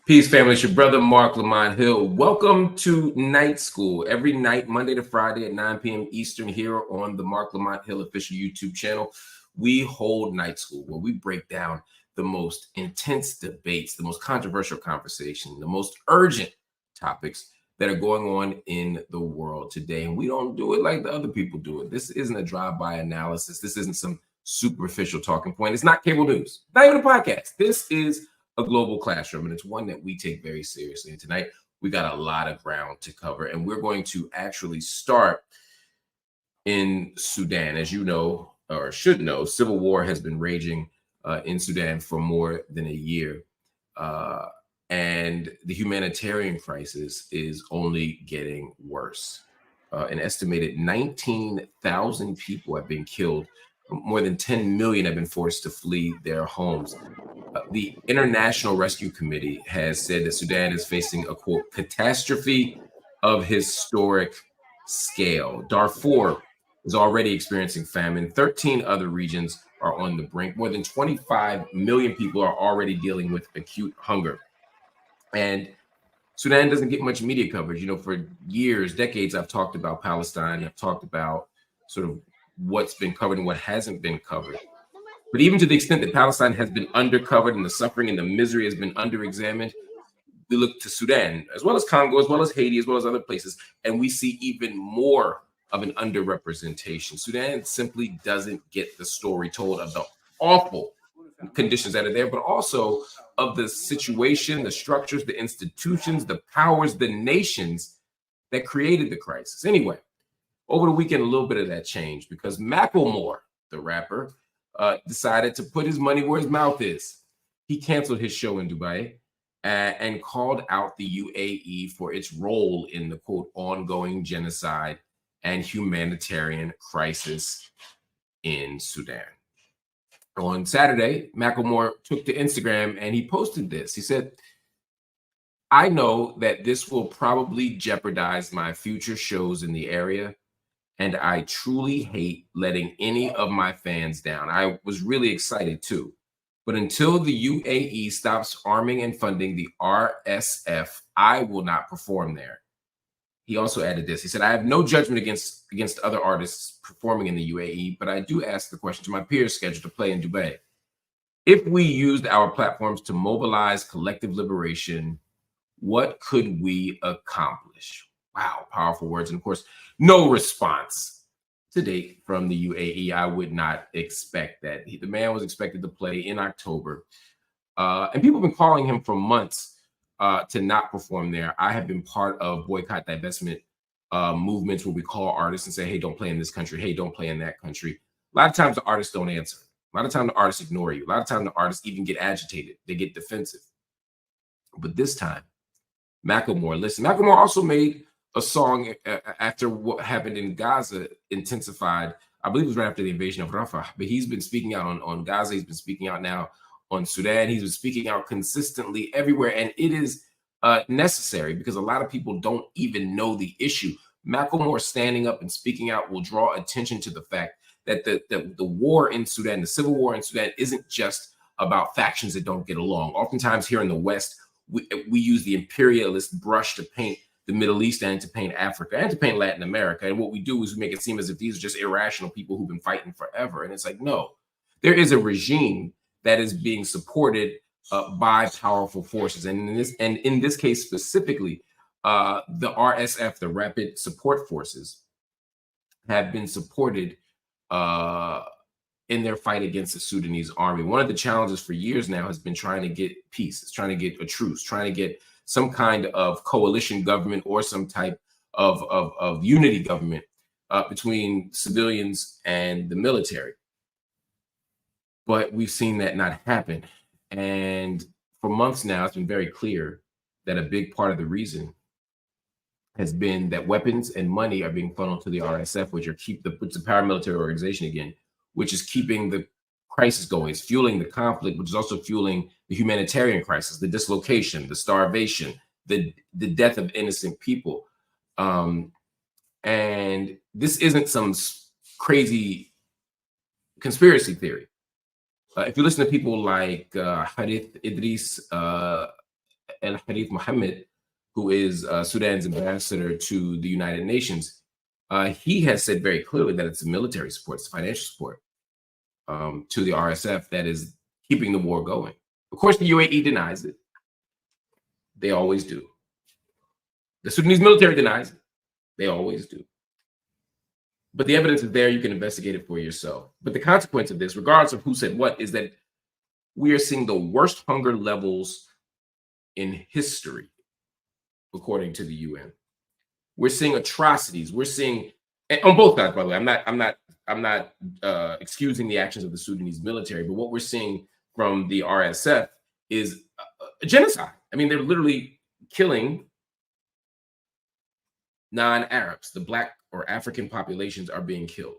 Peace, family. It's your brother, Marc Lamont Hill. Welcome to Night School. Every night, Monday to Friday at 9 p.m. Eastern, here on the Marc Lamont Hill official YouTube channel, we hold Night School, where we break down the most intense debates, the most controversial conversation, the most urgent topics that are going on in the world today. And we don't do it like the other people do it. This isn't a drive-by analysis. This isn't some superficial talking point. It's not cable news, not even a podcast. This is a global classroom, and it's one that we take very seriously. And tonight, we got a lot of ground to cover, and we're going to actually start in Sudan. As you know, or should know, civil war has been raging in Sudan for more than a year, and the humanitarian crisis is only getting worse. An estimated 19,000 people have been killed. More than 10 million have been forced to flee their homes. The International Rescue Committee has said that Sudan is facing a, quote, catastrophe of historic scale. Darfur is already experiencing famine. 13 other regions are on the brink. More than 25 million people are already dealing with acute hunger. And Sudan doesn't get much media coverage. You know, for years, decades, I've talked about Palestine. I've talked about sort of what's been covered and what hasn't been covered. But even to the extent that Palestine has been undercovered and the suffering and the misery has been underexamined, we look to Sudan, as well as Congo, as well as Haiti, as well as other places, and we see even more of an underrepresentation. Sudan simply doesn't get the story told of the awful conditions that are there, but also of the situation, the structures, the institutions, the powers, the nations that created the crisis. Anyway, over the weekend, a little bit of that changed because Macklemore, the rapper, decided to put his money where his mouth is. He canceled his show in Dubai and called out the UAE for its role in the, quote, ongoing genocide and humanitarian crisis in Sudan. On Saturday, Macklemore took to Instagram and he posted this. He said, "I know that this will probably jeopardize my future shows in the area, and I truly hate letting any of my fans down. I was really excited too. But until the UAE stops arming and funding the RSF, I will not perform there." He also added this. He said, "I have no judgment against other artists performing in the UAE, but I do ask the question to my peers scheduled to play in Dubai. If we used our platforms to mobilize collective liberation, what could we accomplish?" Wow, powerful words. And of course, no response to date from the UAE. I would not expect that. The man was expected to play in October. And people have been calling him for months to not perform there. I have been part of boycott divestment movements where we call artists and say, hey, don't play in this country. Hey, don't play in that country. A lot of times the artists don't answer. A lot of times the artists ignore you. A lot of times the artists even get agitated. They get defensive. But this time, Macklemore, listen, Macklemore also made a song after what happened in Gaza intensified. I believe it was right after the invasion of Rafah, but he's been speaking out on Gaza. He's been speaking out now on Sudan. He's been speaking out consistently everywhere. And it is necessary because a lot of people don't even know the issue. Macklemore standing up and speaking out will draw attention to the fact that the war in Sudan, the civil war in Sudan, isn't just about factions that don't get along. Oftentimes here in the West, we use the imperialist brush to paint the Middle East and to paint Africa and to paint Latin America. And what we do is we make it seem as if these are just irrational people who've been fighting forever. And it's like, no, there is a regime that is being supported by powerful forces. And in this case specifically, the RSF, the Rapid Support Forces, have been supported in their fight against the Sudanese army. One of the challenges for years now has been trying to get peace. It's trying to get a truce, trying to get some kind of coalition government or some type of unity government between civilians and the military. But we've seen that not happen. And for months now, it's been very clear that a big part of the reason has been that weapons and money are being funneled to the RSF, which is a paramilitary organization again, which is keeping the crisis going. It's fueling the conflict, which is also fueling the humanitarian crisis, the dislocation, the starvation, the death of innocent people. And this isn't some crazy conspiracy theory. If you listen to people like Harith Idris, El Harith Mohammed, who is Sudan's ambassador to the United Nations, he has said very clearly that it's military support, it's financial support to the RSF that is keeping the war going. Of course, the UAE denies it. They always do. The Sudanese military denies it. They always do. But the evidence is there. You can investigate it for yourself. But the consequence of this, regardless of who said what, is that we are seeing the worst hunger levels in history, according to the UN. We're seeing atrocities. We're seeing, on both sides, by the way. I'm not excusing the actions of the Sudanese military, but what we're seeing from the RSF is a genocide. I mean, they're literally killing non-Arabs. The Black or African populations are being killed.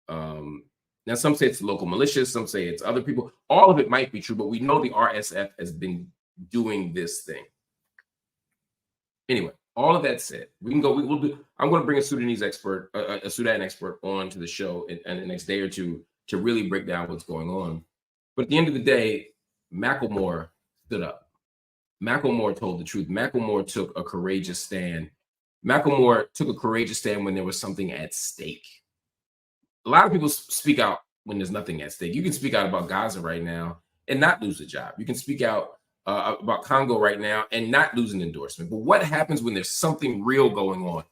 Now, some say it's local militias, some say it's other people. All of it might be true, but we know the RSF has been doing this thing. Anyway, all of that said, we can go. I'm going to bring a Sudanese expert, a Sudan expert, on to the show in the next day or two to really break down what's going on. But at the end of the day, Macklemore stood up. Macklemore told the truth. Macklemore took a courageous stand. Macklemore took a courageous stand when there was something at stake. A lot of people speak out when there's nothing at stake. You can speak out about Gaza right now and not lose a job. You can speak out about Congo right now and not lose an endorsement. But what happens when there's something real going on?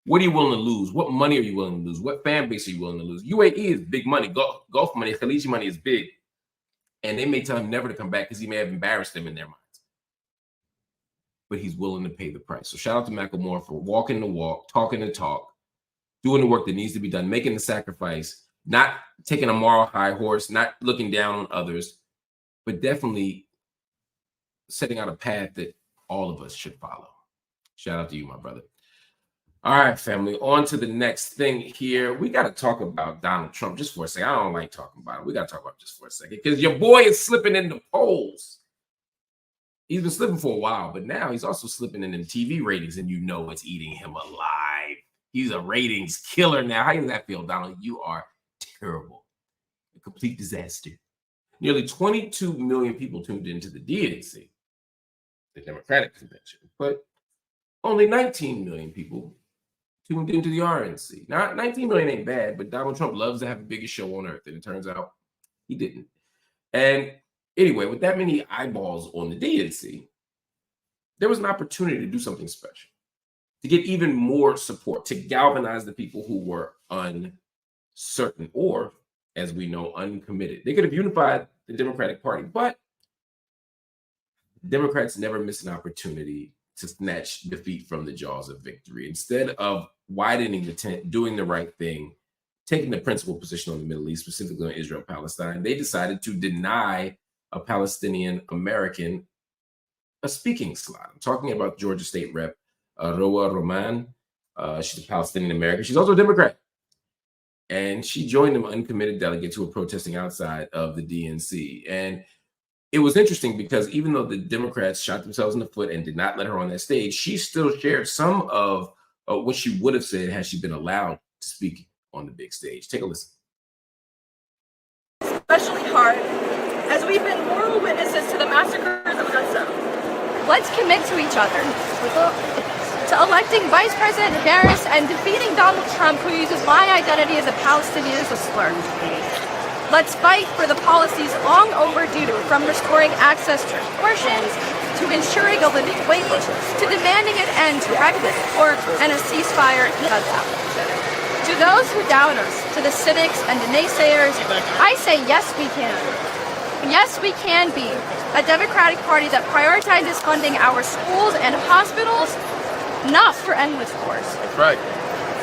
What are you willing to lose? What money are you willing to lose? What fan base are you willing to lose? UAE is big money. Gulf money, Khaliji money is big. And they may tell him never to come back because he may have embarrassed them in their minds. But he's willing to pay the price. So shout out to Macklemore for walking the walk, talking the talk, doing the work that needs to be done, making the sacrifice, not taking a moral high horse, not looking down on others, but definitely setting out a path that all of us should follow. Shout out to you, my brother. All right, family, on to the next thing here. We got to talk about Donald Trump just for a second. I don't like talking about it. We got to talk about it just for a second because your boy is slipping in the polls. He's been slipping for a while, but now he's also slipping in them TV ratings, and you know it's eating him alive. He's a ratings killer now. How does that feel, Donald? You are terrible. A complete disaster. Nearly 22 million people tuned into the DNC, the Democratic Convention, but only 19 million people tuned into the RNC. Now, 19 million ain't bad, but Donald Trump loves to have the biggest show on earth, and it turns out he didn't. And anyway, with that many eyeballs on the DNC, there was an opportunity to do something special, to get even more support, to galvanize the people who were uncertain or, as we know, uncommitted. They could have unified the Democratic Party, but Democrats never miss an opportunity to snatch defeat from the jaws of victory. Instead of widening the tent, doing the right thing, taking the principal position on the Middle East, specifically on Israel-Palestine, they decided to deny a Palestinian American a speaking slot. I'm talking about Georgia State Rep Roa Roman. She's a Palestinian American. She's also a Democrat. And she joined them uncommitted delegates who were protesting outside of the DNC. And it was interesting because even though the Democrats shot themselves in the foot and did not let her on that stage, she still shared some of what she would have said had she been allowed to speak on the big stage. Take a listen. Especially hard as we've been moral witnesses to the massacres of Gaza. Let's commit to each other, to electing Vice President Harris and defeating Donald Trump, who uses my identity as a Palestinian as a slur. Let's fight for the policies long overdue, from restoring access to abortions, to ensuring a living wage, to demanding an end to reckless pork and a ceasefire in Gaza. To those who doubt us, to the cynics and the naysayers, I say yes, we can. Yes, we can be a Democratic Party that prioritizes funding our schools and hospitals, not for endless wars. That's right.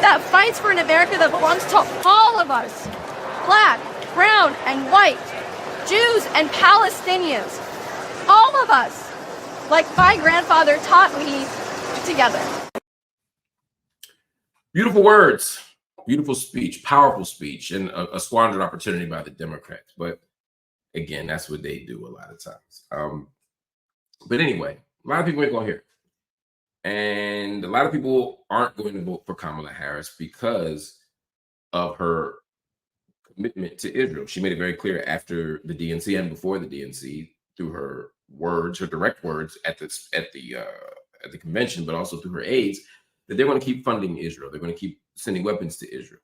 That fights for an America that belongs to all of us, black, brown, and white, Jews and Palestinians, all of us, like my grandfather taught me, together. Beautiful words, beautiful speech, powerful speech, and a squandered opportunity by the Democrats. But again, that's what they do a lot of times. But anyway, a lot of people ain't going to hear it. And a lot of people aren't going to vote for Kamala Harris because of her commitment to Israel. She made it very clear after the DNC and before the DNC through her words, her direct words at the convention, but also through her aides, that they're going to keep funding Israel. They're going to keep sending weapons to Israel.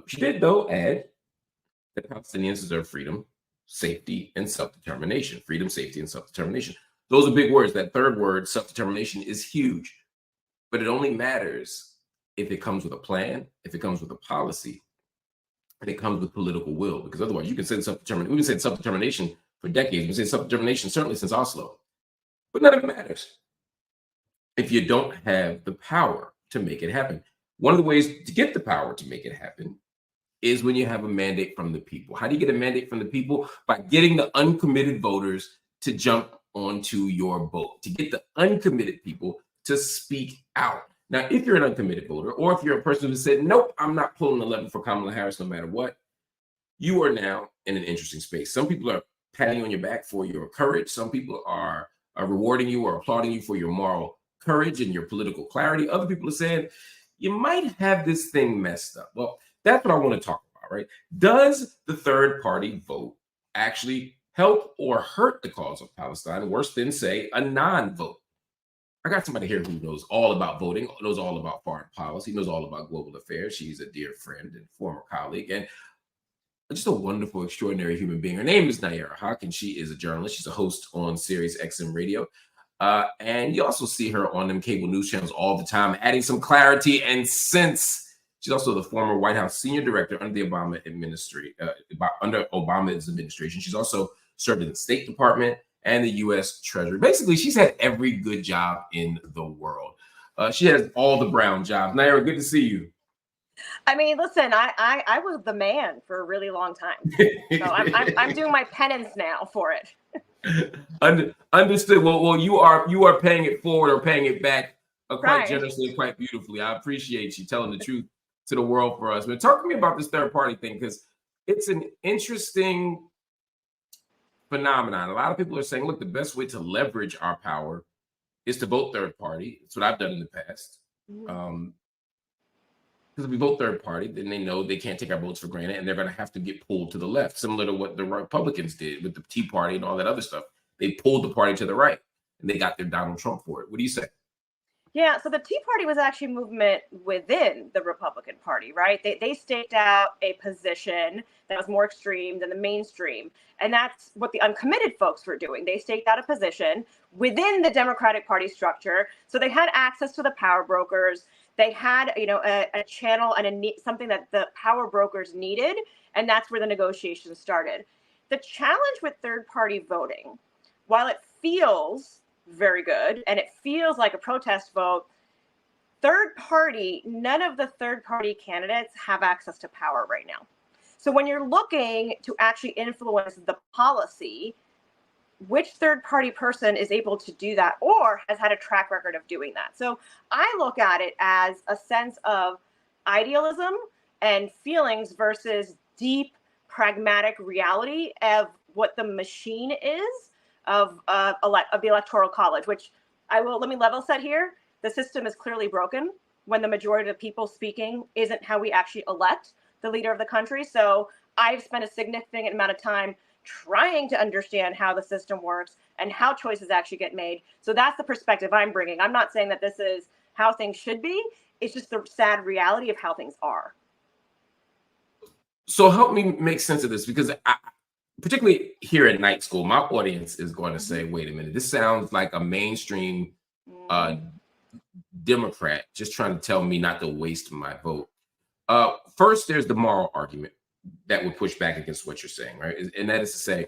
She did, though, add that Palestinians deserve freedom, safety, and self-determination. Freedom, safety, and self-determination. Those are big words. That third word, self-determination, is huge. But it only matters if it comes with a plan, if it comes with a policy, and it comes with political will. Because otherwise, you can say self-determination. We've been saying self-determination for decades. We've been saying self-determination certainly since Oslo. But none of it matters if you don't have the power to make it happen. One of the ways to get the power to make it happen is when you have a mandate from the people. How do you get a mandate from the people? By getting the uncommitted voters to jump onto your boat, to get the uncommitted people to speak out. Now, if you're an uncommitted voter, or if you're a person who said, nope, I'm not pulling the lever for Kamala Harris no matter what, you are now in an interesting space. Some people are patting on your back for your courage. Some people are rewarding you or applauding you for your moral courage and your political clarity. Other people are saying, you might have this thing messed up. Well, that's what I want to talk about, right? Does the third party vote actually help or hurt the cause of Palestine, worse than, say, a non-vote? I got somebody here who knows all about voting, knows all about foreign policy, knows all about global affairs. She's a dear friend and former colleague, and just a wonderful, extraordinary human being. Her name is Nayyera Haq, and she is a journalist. She's a host on Sirius XM Radio. And you also see her on them cable news channels all the time, adding some clarity and sense. She's also the former White House senior director under the Obama Obama's administration. She's also served in the State Department and the U.S. Treasury. Basically, she's had every good job in the world. She has all the brown jobs. Nayyera, good to see you. I mean, listen, I was the man for a really long time. So I'm doing my penance now for it. Understood. Well, you are paying it forward or paying it back quite Right. generously and quite beautifully. I appreciate you telling the truth to the world for us. But talk to me about this third party thing, because it's an interesting phenomenon. A lot of people are saying, look, the best way to leverage our power is to vote third party. It's what I've done in the past. Because if we vote third party, then they know they can't take our votes for granted, and they're going to have to get pulled to the left, similar to what the Republicans did with the Tea Party and all that other stuff. They pulled the party to the right, and they got their Donald Trump for it. What do you say? Yeah, so the Tea Party was actually movement within the Republican Party, right? They staked out a position that was more extreme than the mainstream. And that's what the uncommitted folks were doing. They staked out a position within the Democratic Party structure. So they had access to the power brokers. They had, a channel and something that the power brokers needed. And that's where the negotiations started. The challenge with third party voting, while it feels very good and it feels like a protest vote, none of the third party candidates have access to power right now. So when you're looking to actually influence the policy, which third party person is able to do that or has had a track record of doing that? So I look at it as a sense of idealism and feelings versus deep pragmatic reality of what the machine is of the Electoral College, which let me level set here. The system is clearly broken when the majority of the people speaking isn't how we actually elect the leader of the country. So I've spent a significant amount of time trying to understand how the system works and how choices actually get made. So that's the perspective I'm bringing. I'm not saying that this is how things should be. It's just the sad reality of how things are. So help me make sense of this, because particularly here at night school, my audience is going to say, wait a minute, this sounds like a mainstream Democrat just trying to tell me not to waste my vote. First, there's the moral argument that would push back against what you're saying, right? And that is to say,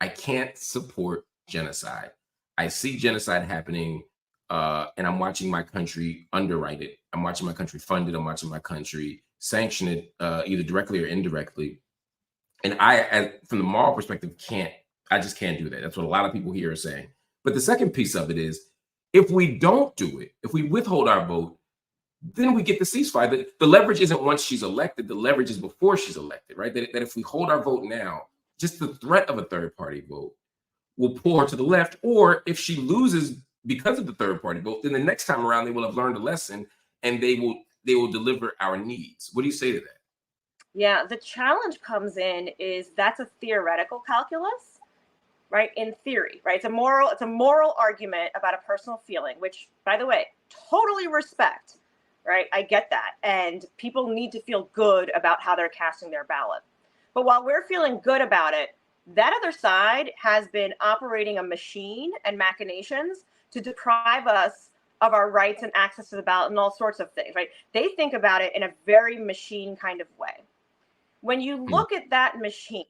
I can't support genocide. I see genocide happening, and I'm watching my country underwrite it. I'm watching my country fund it. I'm watching my country sanction it, either directly or indirectly. And from the moral perspective, I just can't do that. That's what a lot of people here are saying. But the second piece of it is, if we don't do it, if we withhold our vote, then we get the ceasefire. The leverage isn't once she's elected. The leverage is before she's elected, right? That if we hold our vote now, just the threat of a third party vote will pull her to the left. Or if she loses because of the third party vote, then the next time around, they will have learned a lesson and they will deliver our needs. What do you say to that? Yeah, the challenge comes in is that's a theoretical calculus. right? In theory, right? It's a moral argument about a personal feeling, which, by the way, totally respect, right? I get that. And people need to feel good about how they're casting their ballot. But while we're feeling good about it, that other side has been operating a machine and machinations to deprive us of our rights and access to the ballot and all sorts of things, right? They think about it in a very machine kind of way. When you look at that machine,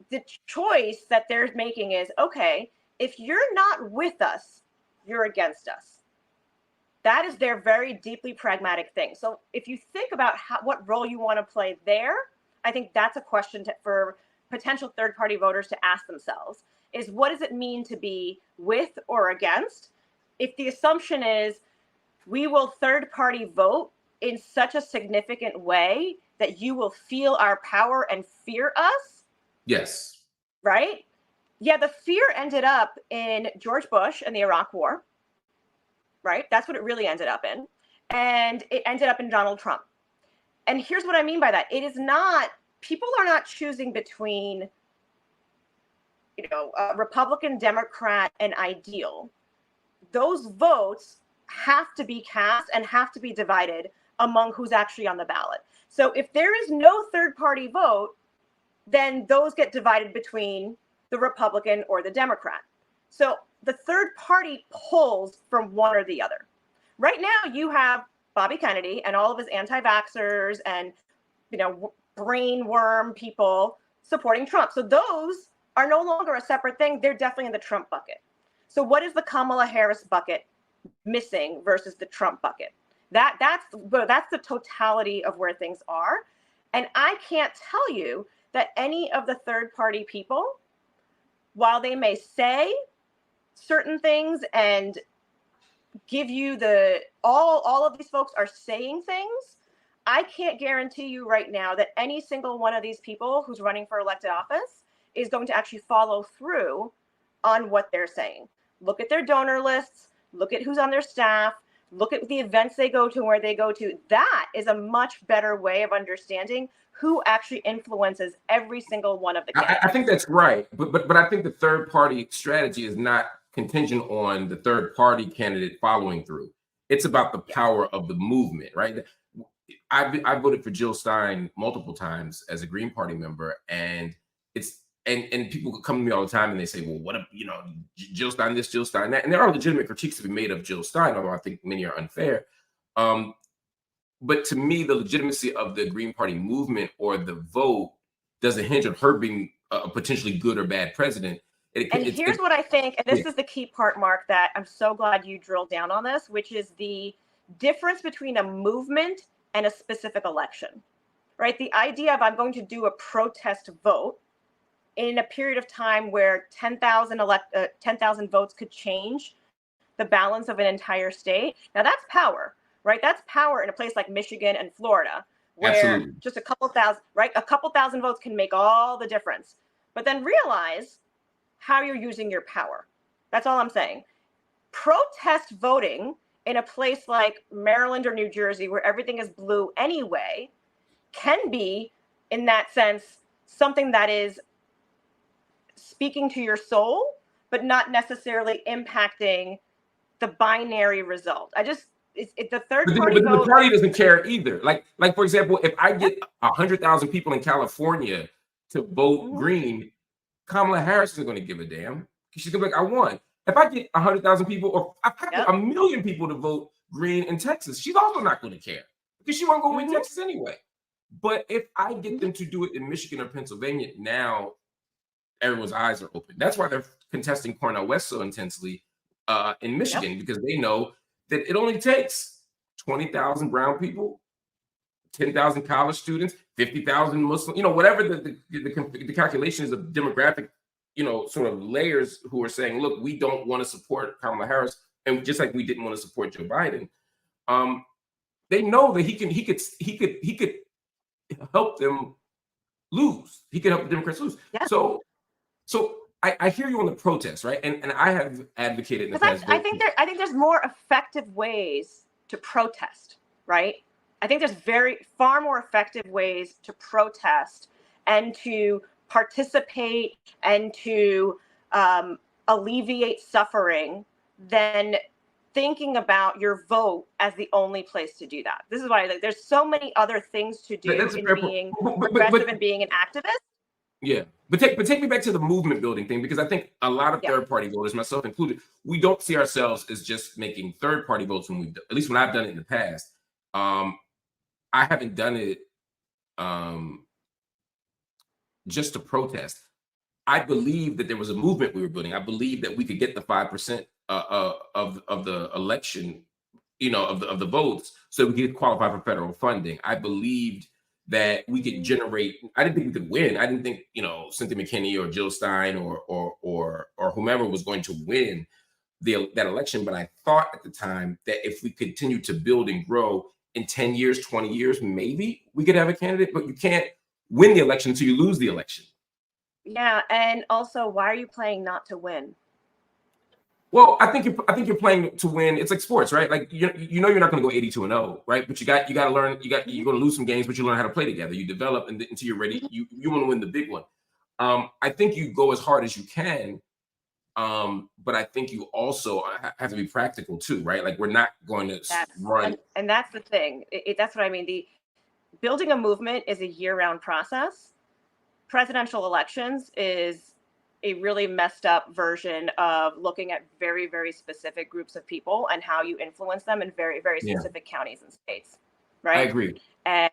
the choice that they're making is, okay, if you're not with us, you're against us. That is their very deeply pragmatic thing. So if you think about what role you want to play there, I think that's a question for potential third-party voters to ask themselves, is what does it mean to be with or against? If the assumption is we will third-party vote in such a significant way that you will feel our power and fear us. Yes. Right? Yeah, the fear ended up in George Bush and the Iraq War. Right? That's what it really ended up in. And it ended up in Donald Trump. And here's what I mean by that. It is not, people are not choosing between, Republican, Democrat, and ideal. Those votes have to be cast and have to be divided among who's actually on the ballot. So if there is no third party vote, then those get divided between the Republican or the Democrat. So the third party pulls from one or the other. Right now, you have Bobby Kennedy and all of his anti-vaxxers and, brain worm people supporting Trump. So those are no longer a separate thing. They're definitely in the Trump bucket. So what is the Kamala Harris bucket missing versus the Trump bucket? That's the totality of where things are. And I can't tell you that any of the third party people, while they may say certain things and give you all of these folks are saying things, I can't guarantee you right now that any single one of these people who's running for elected office is going to actually follow through on what they're saying. Look at their donor lists, look at who's on their staff, look at the events they go to and where they go to. That is a much better way of understanding who actually influences every single one of the candidates. I think that's right. But I think the third party strategy is not contingent on the third party candidate following through. It's about the power of the movement, right? I voted for Jill Stein multiple times as a Green Party member, and and people come to me all the time and they say, well, what if, Jill Stein this, Jill Stein that, and there are legitimate critiques to be made of Jill Stein, although I think many are unfair. But to me, the legitimacy of the Green Party movement or the vote doesn't hinge on her being a potentially good or bad president. Here's what I think, and this is the key part, Mark, that I'm so glad you drilled down on this, which is the difference between a movement and a specific election, right? The idea of I'm going to do a protest vote in a period of time where 10,000 votes could change the balance of an entire state. Now that's power, right? That's power in a place like Michigan and Florida, where Absolutely. just a couple thousand, right? A couple thousand votes can make all the difference. But then realize how you're using your power. That's all I'm saying. Protest voting in a place like Maryland or New Jersey, where everything is blue anyway, can be, in that sense, something that is speaking to your soul, but not necessarily impacting the binary result. The third party vote. The party doesn't care either. Like for example, if I get 100,000 people in California to vote green, Kamala Harris isn't going to give a damn. She's going to be like, I won. If I get 100,000 people or I get 1 million people to vote green in Texas, she's also not going to care because she won't go win Texas anyway. But if I get them to do it in Michigan or Pennsylvania, now everyone's eyes are open. That's why they're contesting Cornel West so intensely in Michigan, because they know that it only takes 20,000 brown people, 10,000 college students, 50,000 Muslims, whatever the calculations of demographic, sort of layers who are saying, look, we don't want to support Kamala Harris, and just like we didn't want to support Joe Biden, they know that he could help them lose. He could help the Democrats lose. Yeah. So I hear you on the protest, right? And I have advocated in the past. I think there's more effective ways to protest, right? I think there's far more effective ways to protest and to participate and to alleviate suffering than thinking about your vote as the only place to do that. This is why there's so many other things to do in being progressive and being an activist. Yeah, but take me back to the movement building thing, because I think a lot of third party voters, myself included, we don't see ourselves as just making third party votes when at least when I've done it in the past. I haven't done it just to protest. I believe that there was a movement we were building. I believe that we could get the 5% of the election, of the votes, so we could qualify for federal funding. I believed that we could generate. I didn't think we could win. I didn't think, Cynthia McKinney or Jill Stein or whomever was going to win that election. But I thought at the time that if we continue to build and grow, in 10 years, 20 years, maybe we could have a candidate. But you can't win the election until you lose the election. Yeah, and also, why are you playing not to win? Well, I think you're playing to win. It's like sports, right? Like you're not going to go 82-0, right? But you got to learn. You're going to lose some games, but you learn how to play together. You develop until you're ready. You want to win the big one. I think you go as hard as you can, but I think you also have to be practical too, right? Like we're not going to run. And that's the thing. That's what I mean. The building a movement is a year-round process. Presidential elections is a really messed up version of looking at very, very specific groups of people and how you influence them in very, very specific counties and states, right? I agree. And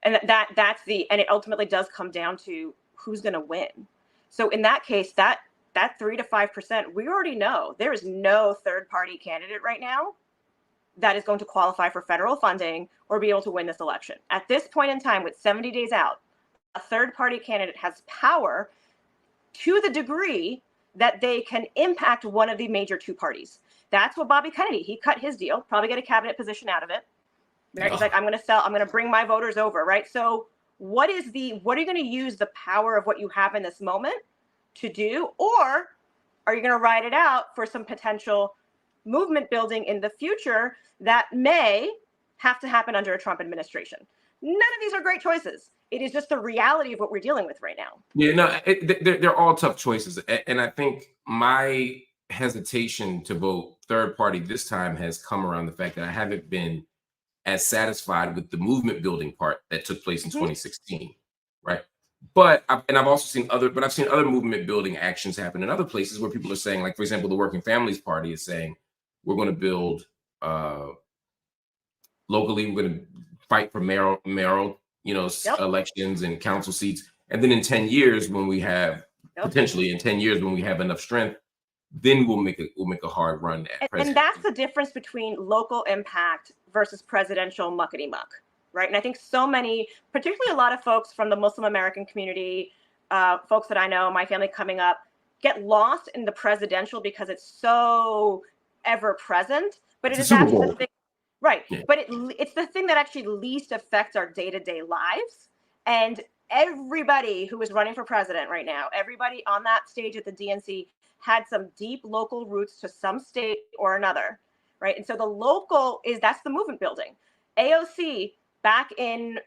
that's and it ultimately does come down to who's going to win. So in that case, that 3 to 5%, we already know there is no third-party candidate right now that is going to qualify for federal funding or be able to win this election. At this point in time, with 70 days out, a third-party candidate has power to the degree that they can impact one of the major two parties. That's what Bobby Kennedy, he cut his deal, probably get a cabinet position out of it. Right? He's like, I'm going to bring my voters over, right? So what are you going to use the power of what you have in this moment to do? Or are you going to ride it out for some potential movement building in the future that may have to happen under a Trump administration? None of these are great choices. It is just the reality of what we're dealing with right now. Yeah, no, they're all tough choices. And I think my hesitation to vote third party this time has come around the fact that I haven't been as satisfied with the movement building part that took place in 2016, right? But I've seen other movement building actions happen in other places where people are saying, like, for example, the Working Families Party is saying, we're going to build locally, we're going to fight for mayoral elections and council seats. And then in 10 years, when we have potentially in 10 years, when we have enough strength, then we'll make a hard run at president. And that's the difference between local impact versus presidential muckety muck, right? And I think so many, particularly a lot of folks from the Muslim American community, folks that I know, my family coming up, get lost in the presidential because it's so ever present. But it is actually the thing. Right. Yeah. But it's the thing that actually least affects our day-to-day lives. And everybody who is running for president right now, everybody on that stage at the DNC had some deep local roots to some state or another. Right. And so the local that's the movement building. AOC back in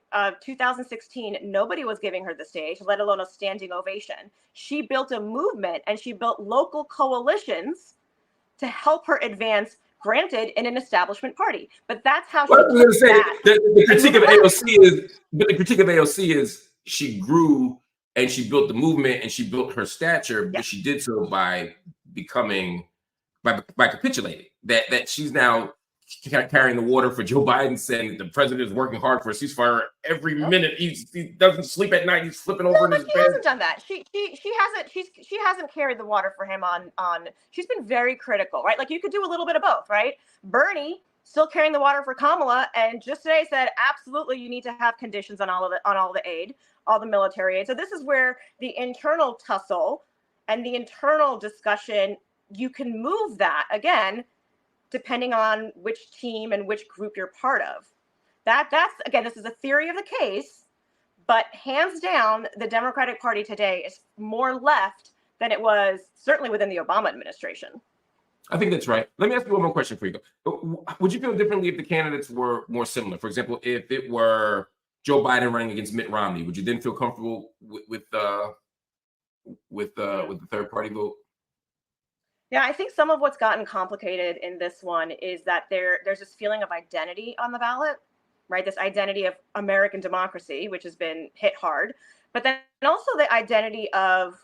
2016, nobody was giving her the stage, let alone a standing ovation. She built a movement and she built local coalitions to help her advance. Granted, in an establishment party, but that's how. Well, I was going to say the critique of AOC is she grew and she built the movement and she built her stature, but she did so by capitulating. That she's now carrying the water for Joe Biden, saying that the president is working hard for a ceasefire every minute. He doesn't sleep at night. He's flipping over in his bed. She hasn't done that. She hasn't carried the water for him on. She's been very critical, right? Like you could do a little bit of both, right? Bernie still carrying the water for Kamala, and just today said absolutely you need to have conditions on all the aid, all the military aid. So this is where the internal tussle and the internal discussion, you can move that again, depending on which team and which group you're part of. That's again, this is a theory of the case, but hands down, the Democratic Party today is more left than it was certainly within the Obama administration. I think that's right. Let me ask you one more question for you. Would you feel differently if the candidates were more similar? For example, if it were Joe Biden running against Mitt Romney, would you then feel comfortable with with the third party vote? Yeah, I think some of what's gotten complicated in this one is that there's this feeling of identity on the ballot, right? This identity of American democracy, which has been hit hard, but then also the identity of,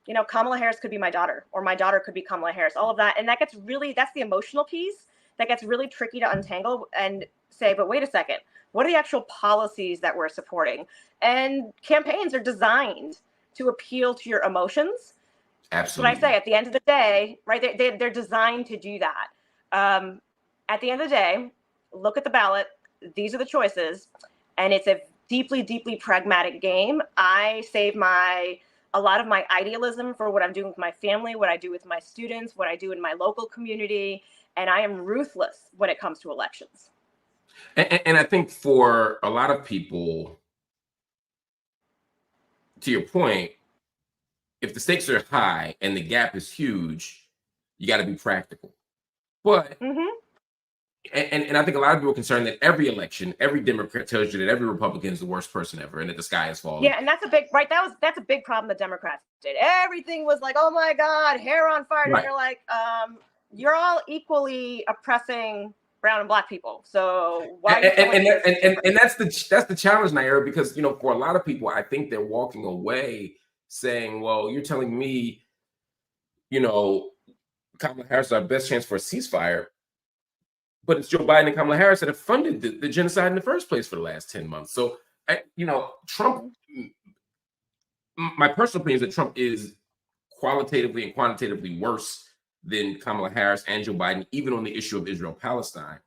you know, Kamala Harris could be my daughter, or my daughter could be Kamala Harris, all of that. And that's the emotional piece that gets really tricky to untangle and say, but wait a second, what are the actual policies that we're supporting? And campaigns are designed to appeal to your emotions. Absolutely. What I say at the end of the day, right? They're designed to do that. At the end of the day, look at the ballot. These are the choices, and it's a deeply, deeply pragmatic game. I save a lot of my idealism for what I'm doing with my family, what I do with my students, what I do in my local community, and I am ruthless when it comes to elections. And I think for a lot of people, to your point, if the stakes are high and the gap is huge, you got to be practical. But and I think a lot of people are concerned that every election, every Democrat tells you that every Republican is the worst person ever, and that the sky is falling. Yeah, and that's a big that's a big problem the Democrats did. Everything was like, oh my God, hair on fire. Right. And you're like, you're all equally oppressing brown and black people. So why? And that's the challenge, Nayyera, because, you know, for a lot of people, I think they're walking away saying, well, you're telling me, you know, Kamala Harris is our best chance for a ceasefire, but it's Joe Biden and Kamala Harris that have funded the genocide in the first place for the last 10 months. So, you know, Trump, my personal opinion is that Trump is qualitatively and quantitatively worse than Kamala Harris and Joe Biden, even on the issue of Israel-Palestine.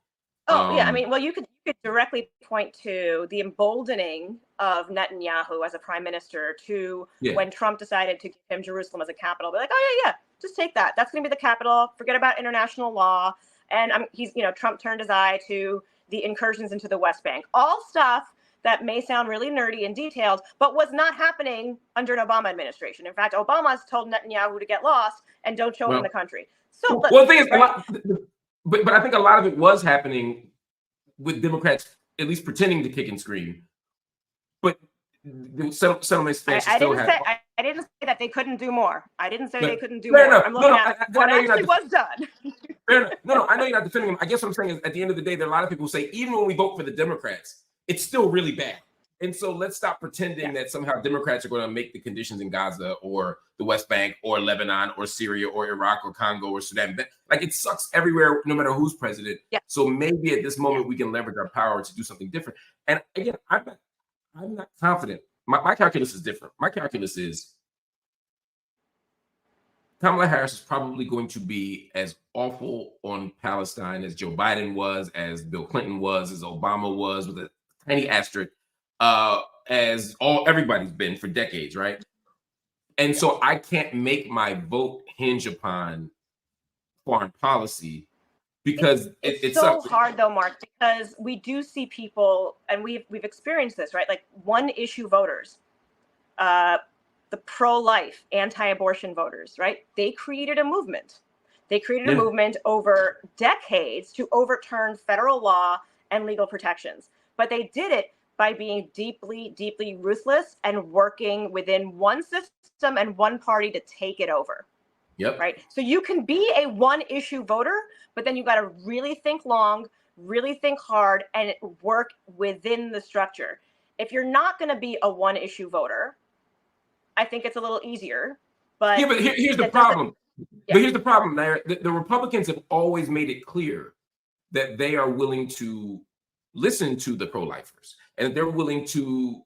Oh, yeah. I mean, well, you could directly point to the emboldening of Netanyahu as a prime minister to when Trump decided to give him Jerusalem as a capital. They're like, oh, yeah, just take that. That's going to be the capital. Forget about international law. And Trump turned his eye to the incursions into the West Bank. All stuff that may sound really nerdy and detailed, but was not happening under an Obama administration. In fact, Obama's told Netanyahu to get lost and don't show up in the country. So, well, the thing is, but I think a lot of it was happening with Democrats at least pretending to kick and scream. But the settlement expansion still happened. I didn't say that they couldn't do more. I didn't say they couldn't do more. I'm looking at what actually was done. No, I know you're not defending them. I guess what I'm saying is, at the end of the day, there are a lot of people who say, even when we vote for the Democrats, it's still really bad. And so let's stop pretending that somehow Democrats are going to make the conditions in Gaza or the West Bank or Lebanon or Syria or Iraq or Congo or Sudan. Like, it sucks everywhere, no matter who's president. Yeah. So maybe at this moment we can leverage our power to do something different. And again, I'm not confident. My calculus is different. My calculus is Kamala Harris is probably going to be as awful on Palestine as Joe Biden was, as Bill Clinton was, as Obama was, with a tiny asterisk, as everybody's been for decades, right? And so I can't make my vote hinge upon foreign policy, because it's so hard though, Mark, because we do see people, and we've experienced this, right? Like one issue voters, the pro-life, anti-abortion voters, right? They created a movement. They created a movement over decades to overturn federal law and legal protections. But they did it by being deeply, deeply ruthless and working within one system and one party to take it over. Yep. Right. So you can be a one issue voter, but then you got to really think long, really think hard, and work within the structure. If you're not going to be a one issue voter, I think it's a little easier. But yeah, but here's the problem. But here's the problem, Nayyera. The Republicans have always made it clear that they are willing to listen to the pro-lifers, and they're willing to,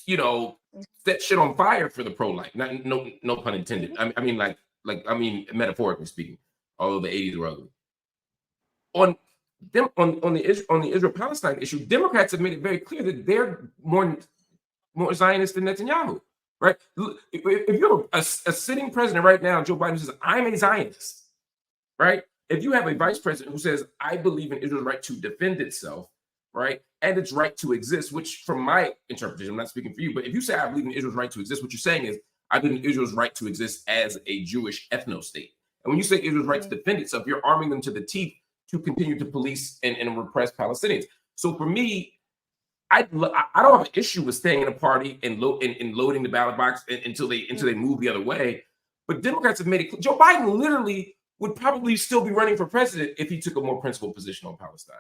you know, set shit on fire for the pro-life. No pun intended. I mean, metaphorically speaking, although the 80s were ugly. On the Israel-Palestine issue, Democrats have made it very clear that they're more Zionist than Netanyahu, right? If you have a sitting president right now, Joe Biden, who says, I'm a Zionist, right? If you have a vice president who says, I believe in Israel's right to defend itself, right, and its right to exist, which from my interpretation, I'm not speaking for you, but if you say I believe in Israel's right to exist, what you're saying is, I believe in Israel's right to exist as a Jewish ethno-state. And when you say Israel's right to defend itself, you're arming them to the teeth to continue to police and repress Palestinians. So for me, I don't have an issue with staying in a party and loading the ballot box until they move the other way. But Democrats have made it clear. Joe Biden literally would probably still be running for president if he took a more principled position on Palestine.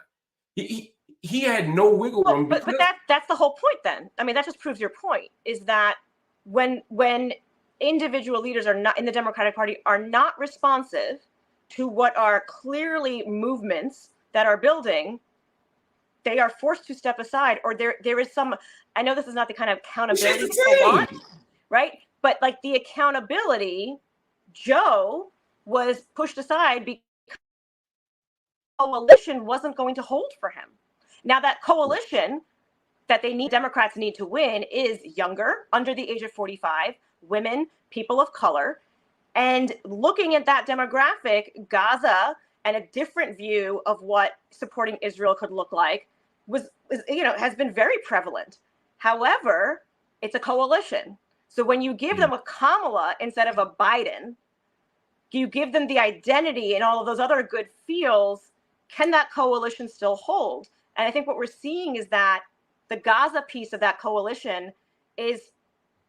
He had no wiggle room. But that's the whole point then. I mean, that just proves your point, is that when individual leaders are not in the Democratic Party are not responsive to what are clearly movements that are building, they are forced to step aside, or there is some, I know this is not the kind of accountability people want, right? But like the accountability, Joe was pushed aside because the coalition wasn't going to hold for him. Now that coalition that Democrats need to win is younger, under the age of 45, women, people of color. And looking at that demographic, Gaza and a different view of what supporting Israel could look like has been very prevalent. However, it's a coalition. So when you give them a Kamala instead of a Biden, you give them the identity and all of those other good feels, can that coalition still hold? And I think what we're seeing is that the Gaza piece of that coalition is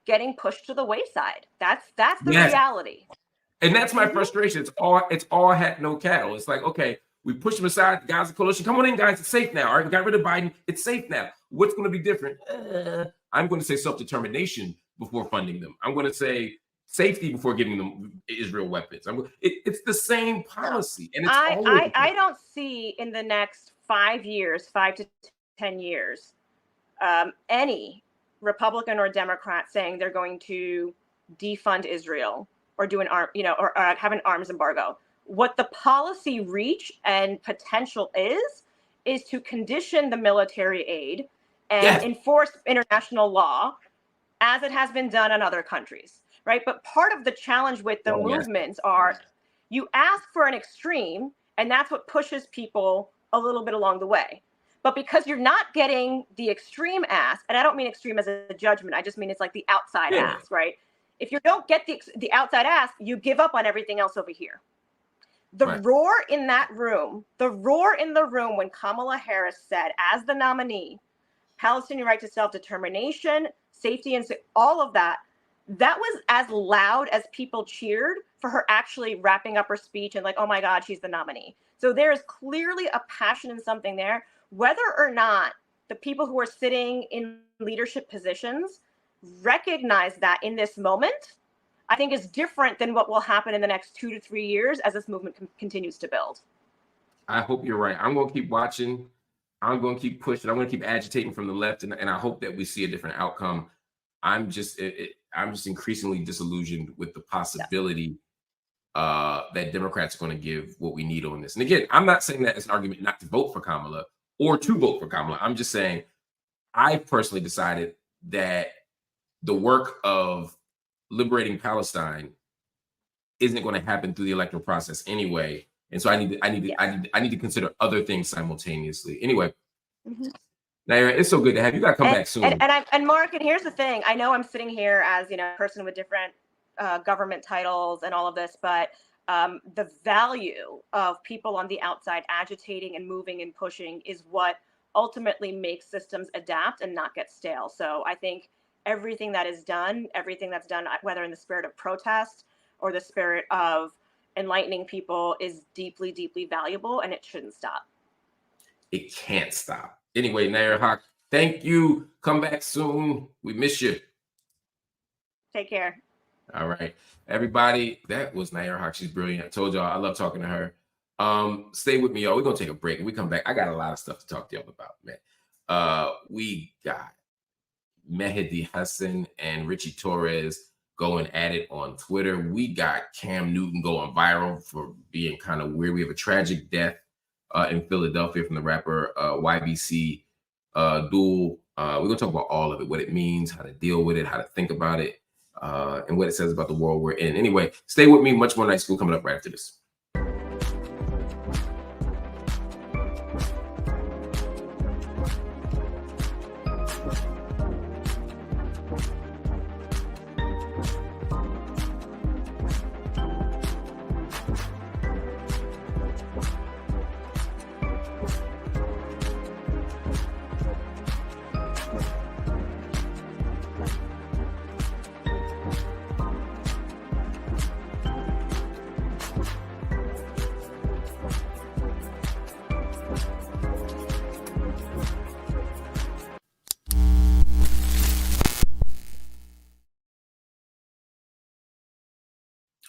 getting pushed to the wayside. That's the reality. And that's my frustration. It's all hat, no cattle. It's like, okay, we push them aside, the Gaza coalition. Come on in, guys. It's safe now. All right, we got rid of Biden. It's safe now. What's going to be different? I'm going to say self-determination before funding them. I'm going to say safety before giving them Israel weapons. It's the same policy. And I don't see in the next 5 to 10 years, any Republican or Democrat saying they're going to defund Israel or do or have an arms embargo. What the policy reach and potential is to condition the military aid and enforce international law as it has been done in other countries, right? But part of the challenge with the movements are you ask for an extreme, and that's what pushes people a little bit along the way. But because you're not getting the extreme ask, and I don't mean extreme as a judgment, I just mean it's like the outside ask, right? If you don't get the outside ask, you give up on everything else over here. The roar in that room, when Kamala Harris said, as the nominee, Palestinian right to self-determination, safety, and all of that, that was as loud as people cheered for her actually wrapping up her speech and like, oh my God, she's the nominee. So there is clearly a passion in something there, whether or not the people who are sitting in leadership positions recognize that in this moment, I think is different than what will happen in the next 2 to 3 years as this movement continues to build. I hope you're right. I'm going to keep watching. I'm going to keep pushing. I'm going to keep agitating from the left, and I hope that we see a different outcome. I'm just increasingly disillusioned with the possibility that Democrats are going to give what we need on this. And again, I'm not saying that as an argument not to vote for Kamala or to vote for Kamala. I'm just saying I personally decided that the work of liberating Palestine isn't going to happen through the electoral process anyway. And so I need to consider other things simultaneously. Anyway, Nayyera, it's so good to have you. Got to come back soon. And Mark, and here's the thing. I know I'm sitting here as a person with different government titles and all of this, but the value of people on the outside agitating and moving and pushing is what ultimately makes systems adapt and not get stale. So I think everything that's done, whether in the spirit of protest or the spirit of enlightening people, is deeply, deeply valuable, and it shouldn't stop. It can't stop. Anyway, Nayyera Haq, thank you. Come back soon. We miss you. Take care. All right, everybody. That was Nayyera Haq. She's brilliant. I told y'all I love talking to her. Stay with me, y'all. We're gonna take a break. When we come back, I got a lot of stuff to talk to y'all about, man. We got Mehdi Hasan and Ritchie Torres going at it on Twitter. We got Cam Newton going viral for being kind of weird. We have a tragic death in Philadelphia from the rapper YBC Dul. We're gonna talk about all of it, what it means, how to deal with it, how to think about it, and what it says about the world we're in. Anyway, stay with me. Much more Night School coming up right after this.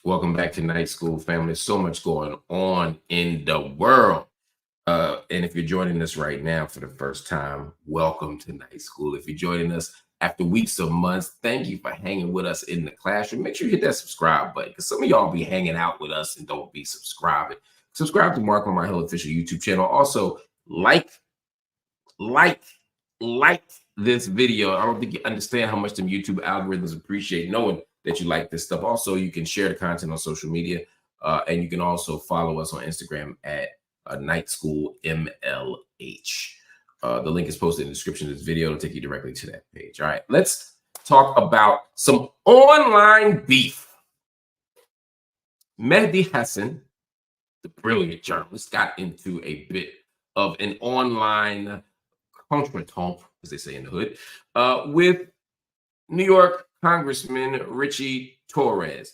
Welcome back to Night School, family. So much going on in the world. And if you're joining us right now for the first time, welcome to Night School. If you're joining us after weeks or months, thank you for hanging with us in the classroom. Make sure you hit that subscribe button, because some of y'all be hanging out with us and don't be subscribing. Subscribe to Marc Lamont Hill official YouTube channel. Also, like this video. I don't think you understand how much them YouTube algorithms appreciate knowing that you like this stuff. Also, you can share the content on social media, and you can also follow us on Instagram at Night School MLH. The link is posted in the description of this video. It'll take you directly to that page. All right, let's talk about some online beef. Mehdi Hasan, the brilliant journalist, got into a bit of an online contretemps, as they say in the hood, with New York Congressman Ritchie Torres,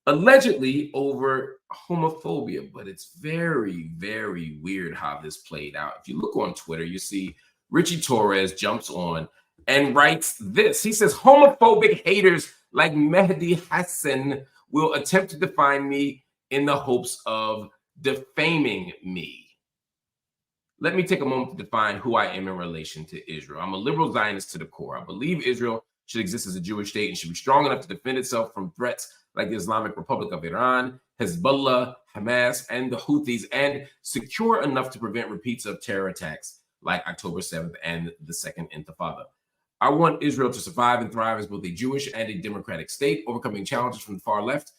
allegedly over homophobia. But it's very, very weird how this played out. If you look on Twitter, you see Ritchie Torres jumps on and writes this. He says, homophobic haters like Mehdi Hasan will attempt to define me in the hopes of defaming me. Let me take a moment to define who I am in relation to Israel. I'm a liberal Zionist to the core. I believe Israel should exist as a Jewish state and should be strong enough to defend itself from threats like the Islamic Republic of Iran, Hezbollah, Hamas, and the Houthis, and secure enough to prevent repeats of terror attacks like October 7th and the Second Intifada. I want Israel to survive and thrive as both a Jewish and a democratic state, overcoming challenges from the far left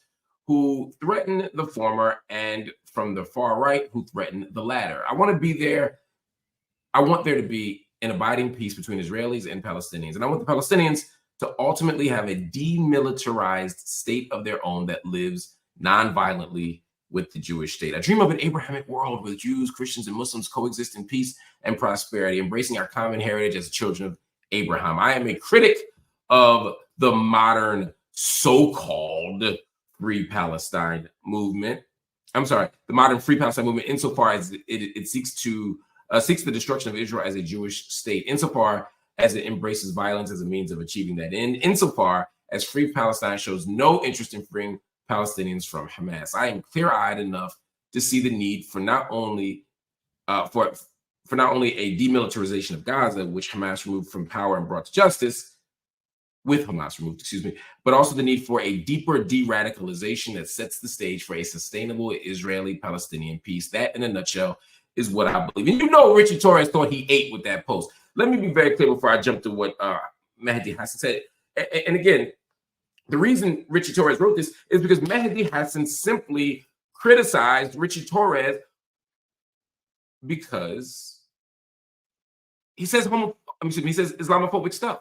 who threaten the former and from the far right who threaten the latter. I want to be there. I want there to be an abiding peace between Israelis and Palestinians. And I want the Palestinians to ultimately have a demilitarized state of their own that lives non-violently with the Jewish state. I dream of an Abrahamic world where Jews, Christians, and Muslims coexist in peace and prosperity, embracing our common heritage as children of Abraham. I am a critic of the modern so-called Free Palestine movement. I'm sorry, the modern Free Palestine movement, insofar as it seeks the destruction of Israel as a Jewish state, insofar as it embraces violence as a means of achieving that end, insofar as Free Palestine shows no interest in freeing Palestinians from Hamas. I am clear-eyed enough to see the need for not only a demilitarization of Gaza, which Hamas removed from power and brought to justice, but also the need for a deeper de-radicalization that sets the stage for a sustainable Israeli-Palestinian peace. That, in a nutshell, is what I believe. And you know, Ritchie Torres thought he ate with that post. Let me be very clear before I jump to what Mehdi Hasan said. And again, the reason Ritchie Torres wrote this is because Mehdi Hasan simply criticized Ritchie Torres because he says Islamophobic stuff.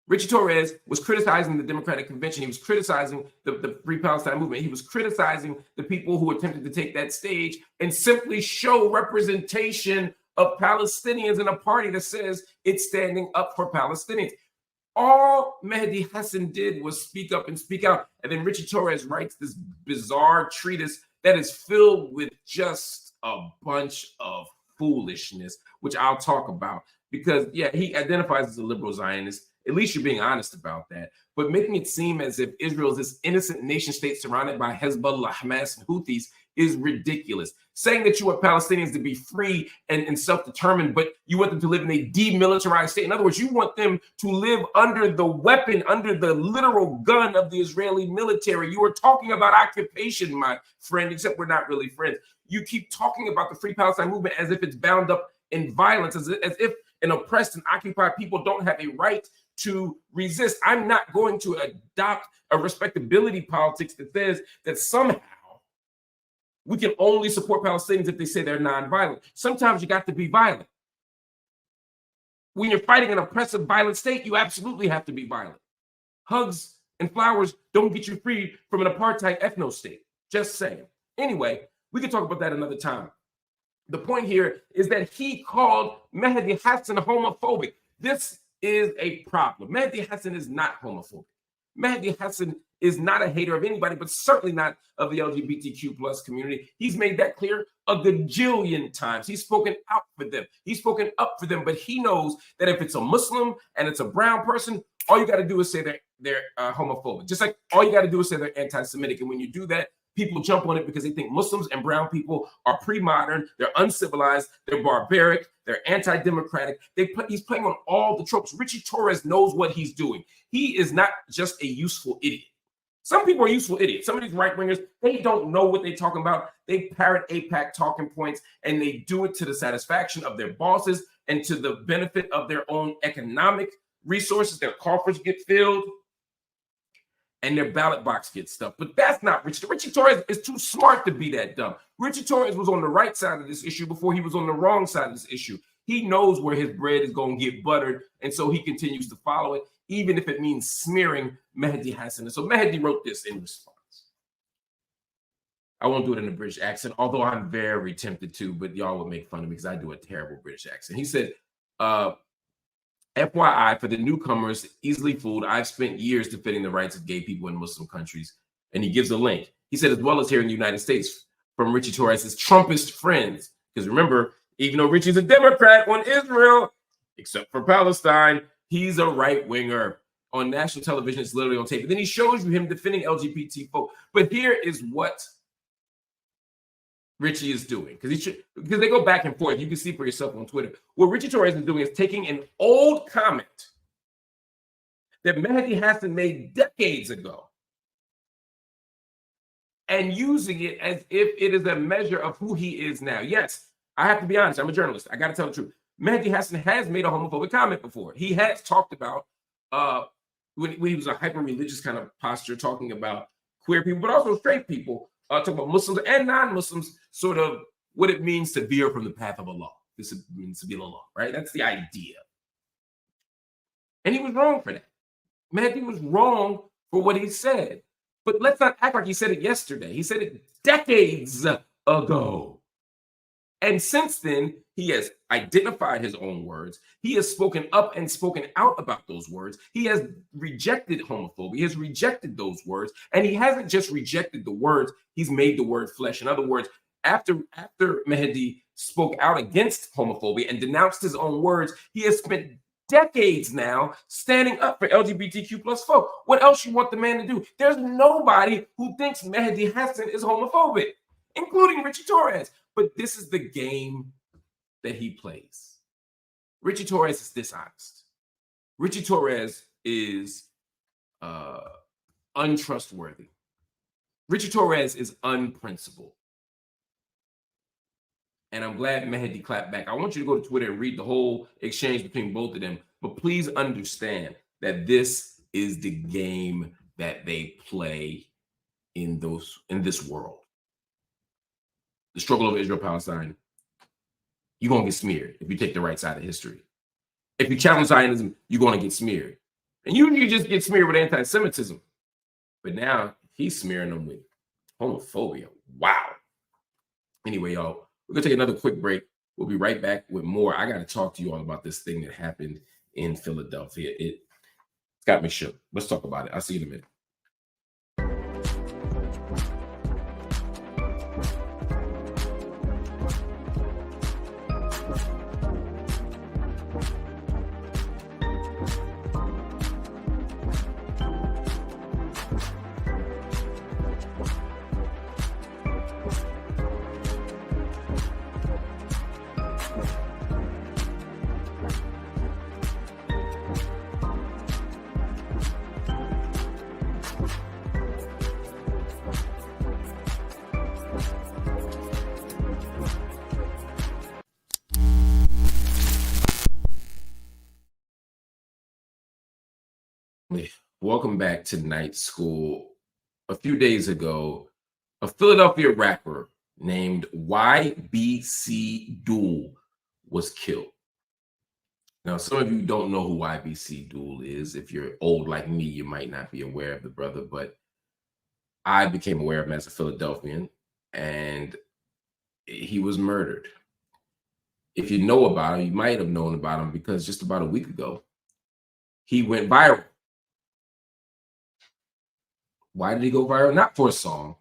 Ritchie Torres was criticizing the Democratic Convention. He was criticizing the Free Palestine movement. He was criticizing the people who attempted to take that stage and simply show representation of Palestinians in a party that says it's standing up for Palestinians. All Mehdi Hasan did was speak up and speak out. And then Ritchie Torres writes this bizarre treatise that is filled with just a bunch of foolishness, which I'll talk about. Because, yeah, he identifies as a liberal Zionist. At least you're being honest about that. But making it seem as if Israel is this innocent nation state surrounded by Hezbollah, Hamas, and Houthis is ridiculous. Saying that you want Palestinians to be free and self-determined, but you want them to live in a demilitarized state. In other words, you want them to live under the weapon, under the literal gun of the Israeli military. You are talking about occupation, my friend, except we're not really friends. You keep talking about the Free Palestine movement as if it's bound up in violence, as if an oppressed and occupied people don't have a right to resist. I'm not going to adopt a respectability politics that says that somehow we can only support Palestinians if they say they're nonviolent. Sometimes you got to be violent. When you're fighting an oppressive, violent state, you absolutely have to be violent. Hugs and flowers don't get you free from an apartheid ethno state. Just saying. Anyway, we can talk about that another time. The point here is that he called Mehdi Hasan homophobic. This is a problem. Mehdi Hasan is not homophobic. Mehdi Hasan is not a hater of anybody, but certainly not of the LGBTQ plus community. He's made that clear a gajillion times. He's spoken out for them. He's spoken up for them, but he knows that if it's a Muslim and it's a brown person, all you got to do is say they're homophobic. Just like all you got to do is say they're anti-Semitic. And when you do that, people jump on it because they think Muslims and brown people are pre-modern, they're uncivilized, they're barbaric, they're anti-democratic. He's playing on all the tropes. Ritchie Torres knows what he's doing. He is not just a useful idiot. Some people are useful idiots. Some of these right-wingers, they don't know what they're talking about. They parrot AIPAC talking points, and they do it to the satisfaction of their bosses and to the benefit of their own economic resources. Their coffers get filled and their ballot box gets stuffed. But that's not Ritchie. Ritchie Torres is too smart to be that dumb. Ritchie Torres was on the right side of this issue before he was on the wrong side of this issue. He knows where his bread is going to get buttered, and so he continues to follow it, even if it means smearing Mehdi Hasan. And so Mehdi wrote this in response. I won't do it in a British accent, although I'm very tempted to, but y'all would make fun of me because I do a terrible British accent. He said, FYI, for the newcomers, easily fooled, I've spent years defending the rights of gay people in Muslim countries. And he gives a link. He said, as well as here in the United States, from Ritchie Torres' Trumpist friends. Because remember, even though Ritchie's a Democrat on Israel, except for Palestine, he's a right-winger. On national television, it's literally on tape. And then he shows you him defending LGBT folk. But here is what Ritchie is doing, because they go back and forth. You can see for yourself on Twitter. What Ritchie Torres is doing is taking an old comment that Mehdi Hasan made decades ago and using it as if it is a measure of who he is now. Yes, I have to be honest. I'm a journalist. I got to tell the truth. Mehdi Hasan has made a homophobic comment before. He has talked about when he was a hyper-religious kind of posture, talking about queer people, but also straight people. Talking about Muslims and non-Muslims, sort of what it means to veer from the path of Allah. This means to be Allah, right? That's the idea. And he was wrong for that. Mehdi was wrong for what he said. But let's not act like he said it yesterday. He said it decades ago. And since then, he has identified his own words. He has spoken up and spoken out about those words. He has rejected homophobia. He has rejected those words. And he hasn't just rejected the words, he's made the word flesh. In other words, after Mehdi spoke out against homophobia and denounced his own words, he has spent decades now standing up for LGBTQ plus folk. What else you want the man to do? There's nobody who thinks Mehdi Hasan is homophobic, including Ritchie Torres. But this is the game that he plays. Ritchie Torres is dishonest. Ritchie Torres is untrustworthy. Ritchie Torres is unprincipled. And I'm glad Mehdi clapped back. I want you to go to Twitter and read the whole exchange between both of them. But please understand that this is the game that they play in this world. The struggle of Israel-Palestine, you're going to get smeared if you take the right side of history. If you challenge Zionism, you're going to get smeared. And you just get smeared with anti-Semitism. But now he's smearing them with homophobia. Wow. Anyway, y'all, we're going to take another quick break. We'll be right back with more. I got to talk to you all about this thing that happened in Philadelphia. It's got me shook. Let's talk about it. I'll see you in a minute. Welcome back to Night School. A few days ago, a Philadelphia rapper named YBC Dul was killed. Now, some of you don't know who YBC Dul is. If you're old like me, you might not be aware of the brother, but I became aware of him as a Philadelphian, and he was murdered. If you know about him, you might have known about him because just about a week ago, he went viral. Why did he go viral? Not for a song,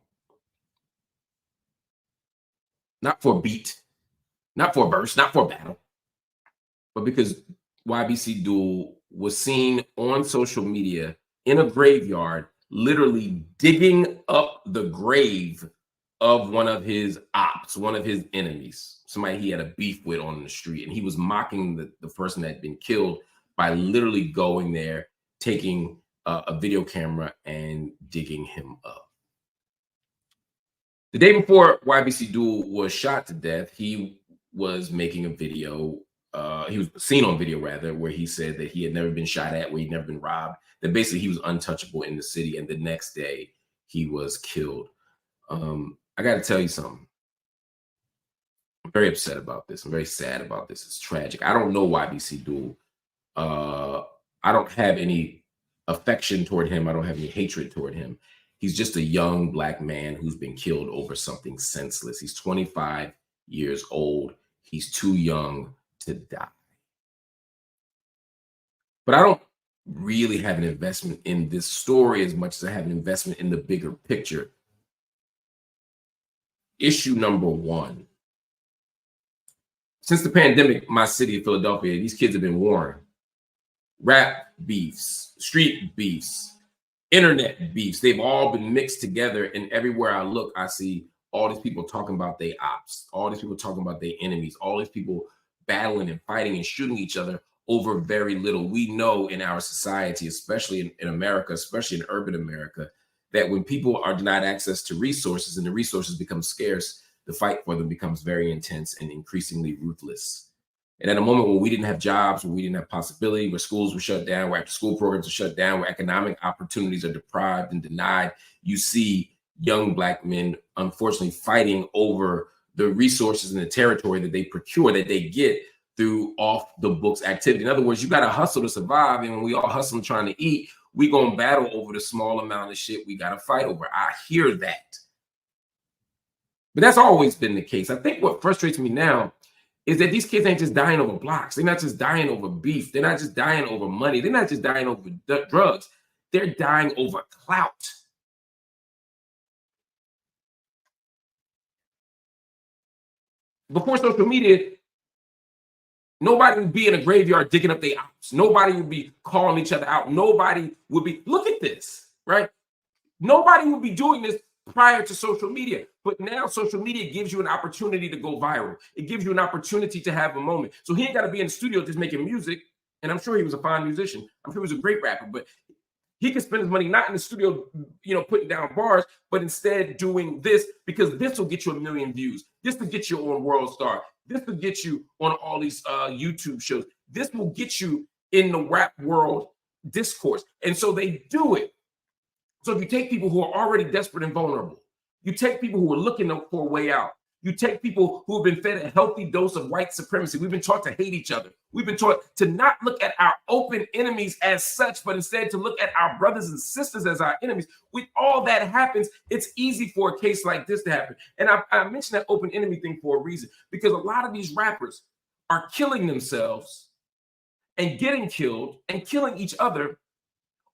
not for a beat, not for a verse, not for a battle, but because YBC Dul was seen on social media in a graveyard, literally digging up the grave of one of his ops, one of his enemies, somebody he had a beef with on the street. And he was mocking the person that had been killed by literally going there, taking a video camera and digging him up. The day before YBC Dul was shot to death, he was making a video. He was seen on video, rather, where he said that he had never been shot at, where he'd never been robbed, that basically he was untouchable in the city. And the next day he was killed. I got to tell you something. I'm very upset about this. I'm very sad about this. It's tragic. I don't know YBC Dul. I don't have any affection toward him. I don't have any hatred toward him. He's just a young Black man who's been killed over something senseless. He's 25 years old. He's too young to die. But I don't really have an investment in this story as much as I have an investment in the bigger picture. Issue number one. Since the pandemic, my city of Philadelphia, these kids have been warring. Rap beefs, street beefs, internet beefs, they've all been mixed together. And everywhere I look, I see all these people talking about their ops, all these people talking about their enemies, all these people battling and fighting and shooting each other over very little. We know in our society, especially in America, especially in urban America, that when people are denied access to resources and the resources become scarce, the fight for them becomes very intense and increasingly ruthless. And at a moment when we didn't have jobs, when we didn't have possibility, where schools were shut down, where after school programs are shut down, where economic opportunities are deprived and denied, you see young Black men, unfortunately, fighting over the resources and the territory that they procure, that they get through off the books activity. In other words, you got to hustle to survive. And when we all hustling trying to eat, we going to battle over the small amount of shit we got to fight over. I hear that. But that's always been the case. I think what frustrates me now is that these kids ain't just dying over blocks. They're not just dying over beef. They're not just dying over money. They're not just dying over drugs. They're dying over clout. Before social media, nobody would be in a graveyard digging up their ops. Nobody would be calling each other out. Nobody would be, look at this, right? Nobody would be doing this prior to social media. But now social media gives you an opportunity to go viral. It gives you an opportunity to have a moment. So he ain't got to be in the studio just making music. And I'm sure he was a fine musician. I'm sure he was a great rapper, but he could spend his money not in the studio, putting down bars, but instead doing this, because this will get you 1 million views. This will get you on World Star. This will get you on all these YouTube shows. This will get you in the rap world discourse. And so they do it. So if you take people who are already desperate and vulnerable, you take people who are looking for a way out, you take people who have been fed a healthy dose of white supremacy. We've been taught to hate each other. We've been taught to not look at our open enemies as such, but instead to look at our brothers and sisters as our enemies. With all that happens, it's easy for a case like this to happen. And I mentioned that open enemy thing for a reason, because a lot of these rappers are killing themselves and getting killed and killing each other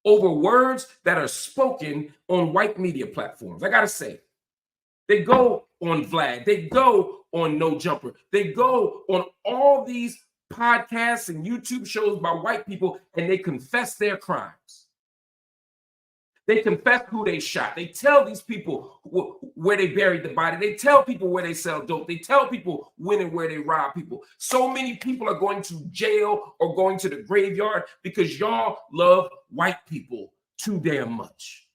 over words that are spoken on white media platforms. I gotta say, they go on Vlad, they go on No Jumper, they go on all these podcasts and YouTube shows by white people, and they confess their crimes. They confess who they shot. They tell these people where they buried the body. They tell people where they sell dope. They tell people when and where they rob people. So many people are going to jail or going to the graveyard because y'all love white people too damn much.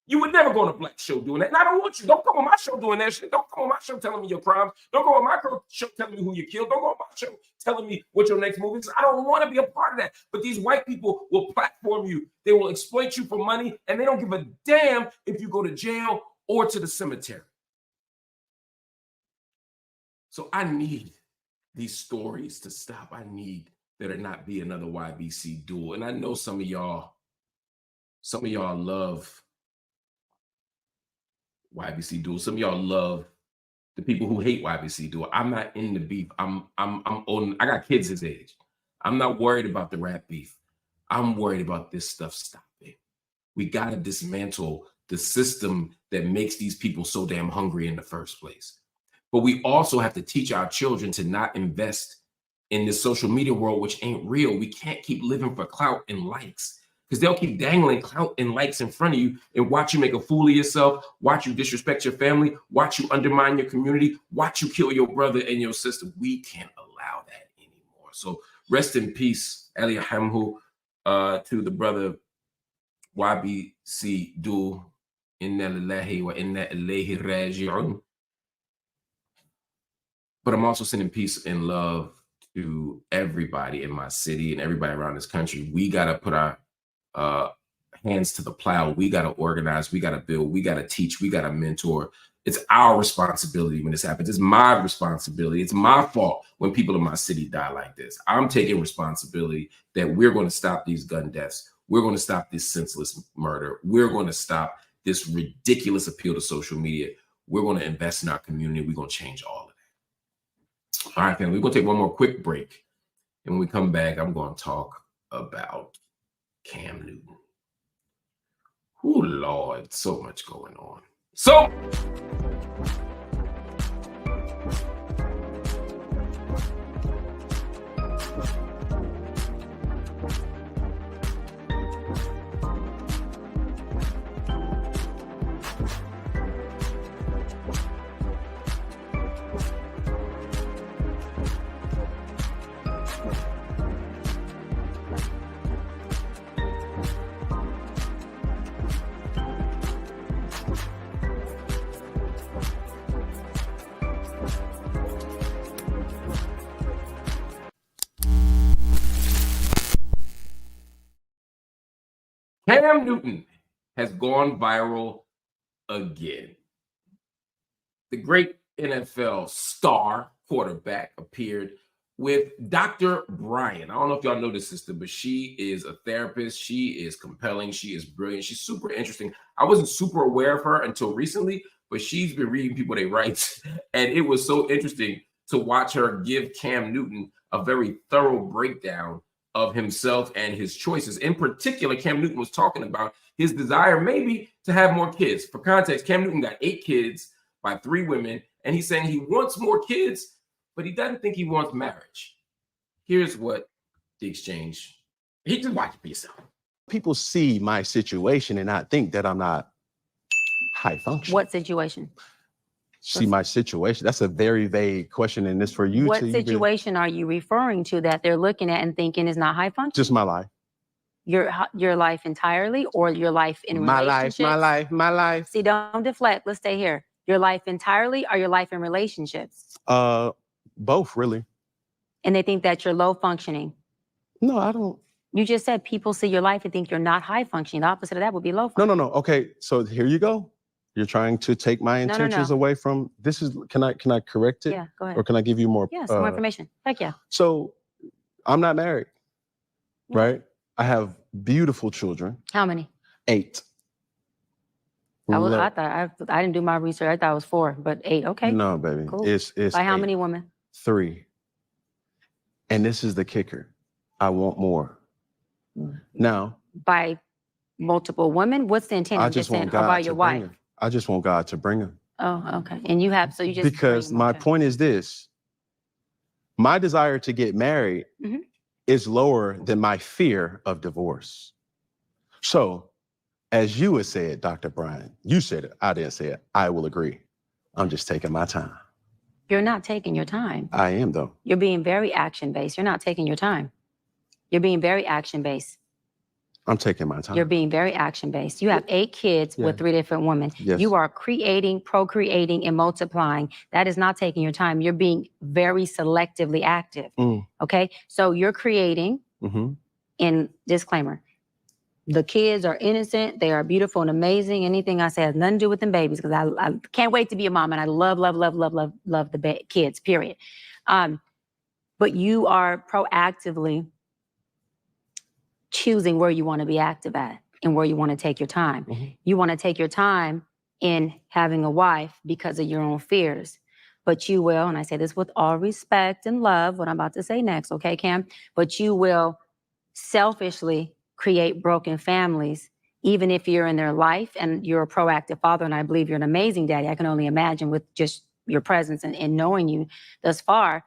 You would never go on a Black show doing that. And I don't want you. Don't come on my show doing that shit. Don't come on my show telling me your crimes. Don't go on my show telling me who you killed. Don't go on my show telling me what your next movie is. I don't want to be a part of that. But these white people will platform you. They will exploit you for money, and they don't give a damn if you go to jail or to the cemetery. So I need these stories to stop. I need there to not be another YBC Dul. And I know some of y'all love YBC Dul. Some of y'all love the people who hate YBC Dul. I'm not in the beef. I'm old. I got kids his age. I'm not worried about the rap beef. I'm worried about this stuff stopping. We got to dismantle the system that makes these people so damn hungry in the first place. But we also have to teach our children to not invest in this social media world, which ain't real. We can't keep living for clout and likes, because they'll keep dangling clout and likes in front of you and watch you make a fool of yourself, watch you disrespect your family, watch you undermine your community, watch you kill your brother and your sister. We can't allow that anymore. So rest in peace, Ali Hamhu, to the brother YBC Dul. Inna lillahi wa inna ilayhi raji'un. But I'm also sending peace and love to everybody in my city and everybody around this country. We got to put our hands to the plow. We got to organize. We got to build. We got to teach. We got to mentor. It's our responsibility when this happens. It's my responsibility. It's my fault when people in my city die like this. I'm taking responsibility that we're going to stop these gun deaths. We're going to stop this senseless murder. We're going to stop this ridiculous appeal to social media. We're going to invest in our community. We're going to change all of that. All right, family, we're going to take one more quick break. And when we come back, I'm going to talk about Cam Newton. Oh, Lord, so much going on. So, Cam Newton has gone viral again. The great NFL star quarterback appeared with Dr. Bryant. I don't know if y'all know this sister, but she is a therapist. She is compelling. She is brilliant. She's super interesting. I wasn't super aware of her until recently, but she's been reading people they write. And it was so interesting to watch her give Cam Newton a very thorough breakdown of himself and his choices. In particular, Cam Newton was talking about his desire maybe to have more kids. For context, Cam Newton got 8 kids by 3 women, and he's saying he wants more kids, but he doesn't think he wants marriage. Here's what the exchange, he just watch it for yourself. People see my situation and not think that I'm not high functioning. What situation? See my situation. That's a very vague question, and it's for you What to situation are you referring to that they're looking at and thinking is not high function? Just my life. Your life entirely, or your life in relationships? My life. See, don't deflect. Let's stay here. Your life entirely, or your life in relationships? Both, really. And they think that you're low functioning. No, I don't. You just said people see your life and think you're not high functioning. The opposite of that would be low functioning. No. Okay, so here you go. You're trying to take my intentions away from this. Is can I correct it? Yeah, go ahead. Or can I give you more? Yes, more information. Heck yeah. So, I'm not married, right? I have beautiful children. How many? 8. I didn't do my research. I thought it was 4, but 8. Okay. No, baby. Cool. It's by how 8. many women? 3. And this is the kicker. I want more. Now. By multiple women? What's the intent? I just want God about to your bring wife? them. I just want God to bring them. Oh, okay. And you have, so you just. Because my point is this. My desire to get married is lower than my fear of divorce. So, as you would say it, Dr. Bryant, you said it, I didn't say it, I will agree. I'm just taking my time. You're not taking your time. I am, though. You're being very action-based. You're not taking your time. You're being very action-based. I'm taking my time. You're being very action-based. You have 8 kids with 3 different women. Yes. You are creating, procreating, and multiplying. That is not taking your time. You're being very selectively active. Okay? So you're creating, in disclaimer, the kids are innocent. They are beautiful and amazing. Anything I say has nothing to do with them babies, because I can't wait to be a mom, and I love the kids, period. But you are proactively choosing where you want to be active at and where you want to take your time. You want to take your time in having a wife because of your own fears. But you will, and I say this with all respect and love, what I'm about to say next, okay, Cam? But you will selfishly create broken families, even if you're in their life and you're a proactive father, and I believe you're an amazing daddy. I can only imagine with just your presence and knowing you thus far.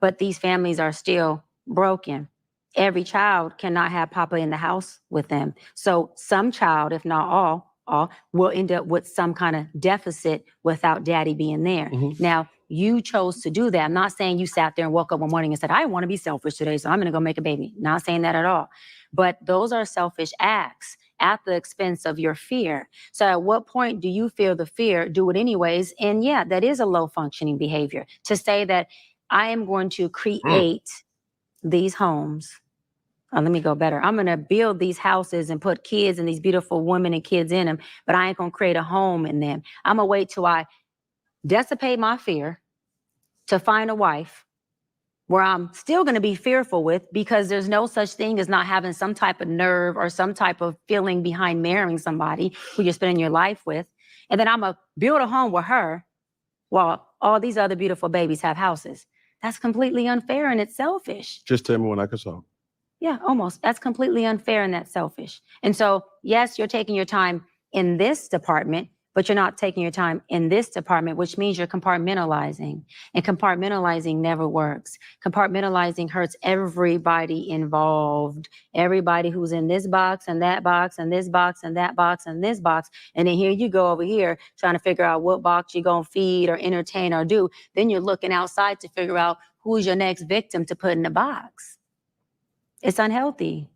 but these families are still broken. Every child cannot have papa in the house with them. So some child, if not all will end up with some kind of deficit without daddy being there. Now, you chose to do that. I'm not saying you sat there and woke up one morning and said, I want to be selfish today, so I'm going to go make a baby. Not saying that at all. But those are selfish acts at the expense of your fear. So at what point do you feel the fear, do it anyways? And yeah, that is a low functioning behavior to say that I am going to create these homes. Let me go better. I'm going to build these houses and put kids and these beautiful women and kids in them, but I ain't going to create a home in them. I'm going to wait till I dissipate my fear to find a wife where I'm still going to be fearful with, because there's no such thing as not having some type of nerve or some type of feeling behind marrying somebody who you're spending your life with. And then I'm going to build a home with her while all these other beautiful babies have houses. That's completely unfair and it's selfish. Just tell me when I can solve. Yeah, almost. That's completely unfair and that's selfish. And so, yes, you're taking your time in this department, but you're not taking your time in this department, which means you're compartmentalizing. And compartmentalizing never works. Compartmentalizing hurts everybody involved. Everybody who's in this box and that box and this box and that box and this box. And then here you go over here trying to figure out what box you're going to feed or entertain or do. Then you're looking outside to figure out who's your next victim to put in the box. It's unhealthy.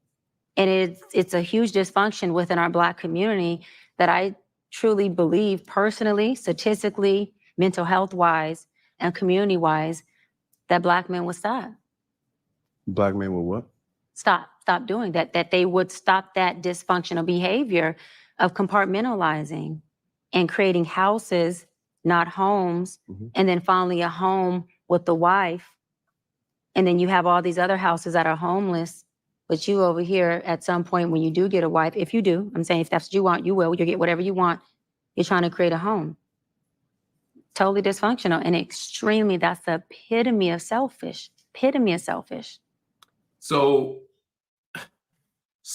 And it's a huge dysfunction within our Black community that I truly believe personally, statistically, mental health wise, and community wise, that Black men would stop. Black men will what? Stop doing that, that they would stop that dysfunctional behavior of compartmentalizing and creating houses, not homes, and then finally a home with the wife. And then you have all these other houses that are homeless, but you over here at some point when you do get a wife, if you do, I'm saying if that's what you want, you will, you'll get whatever you want. You're trying to create a home. Totally dysfunctional and extremely, that's the epitome of selfish. So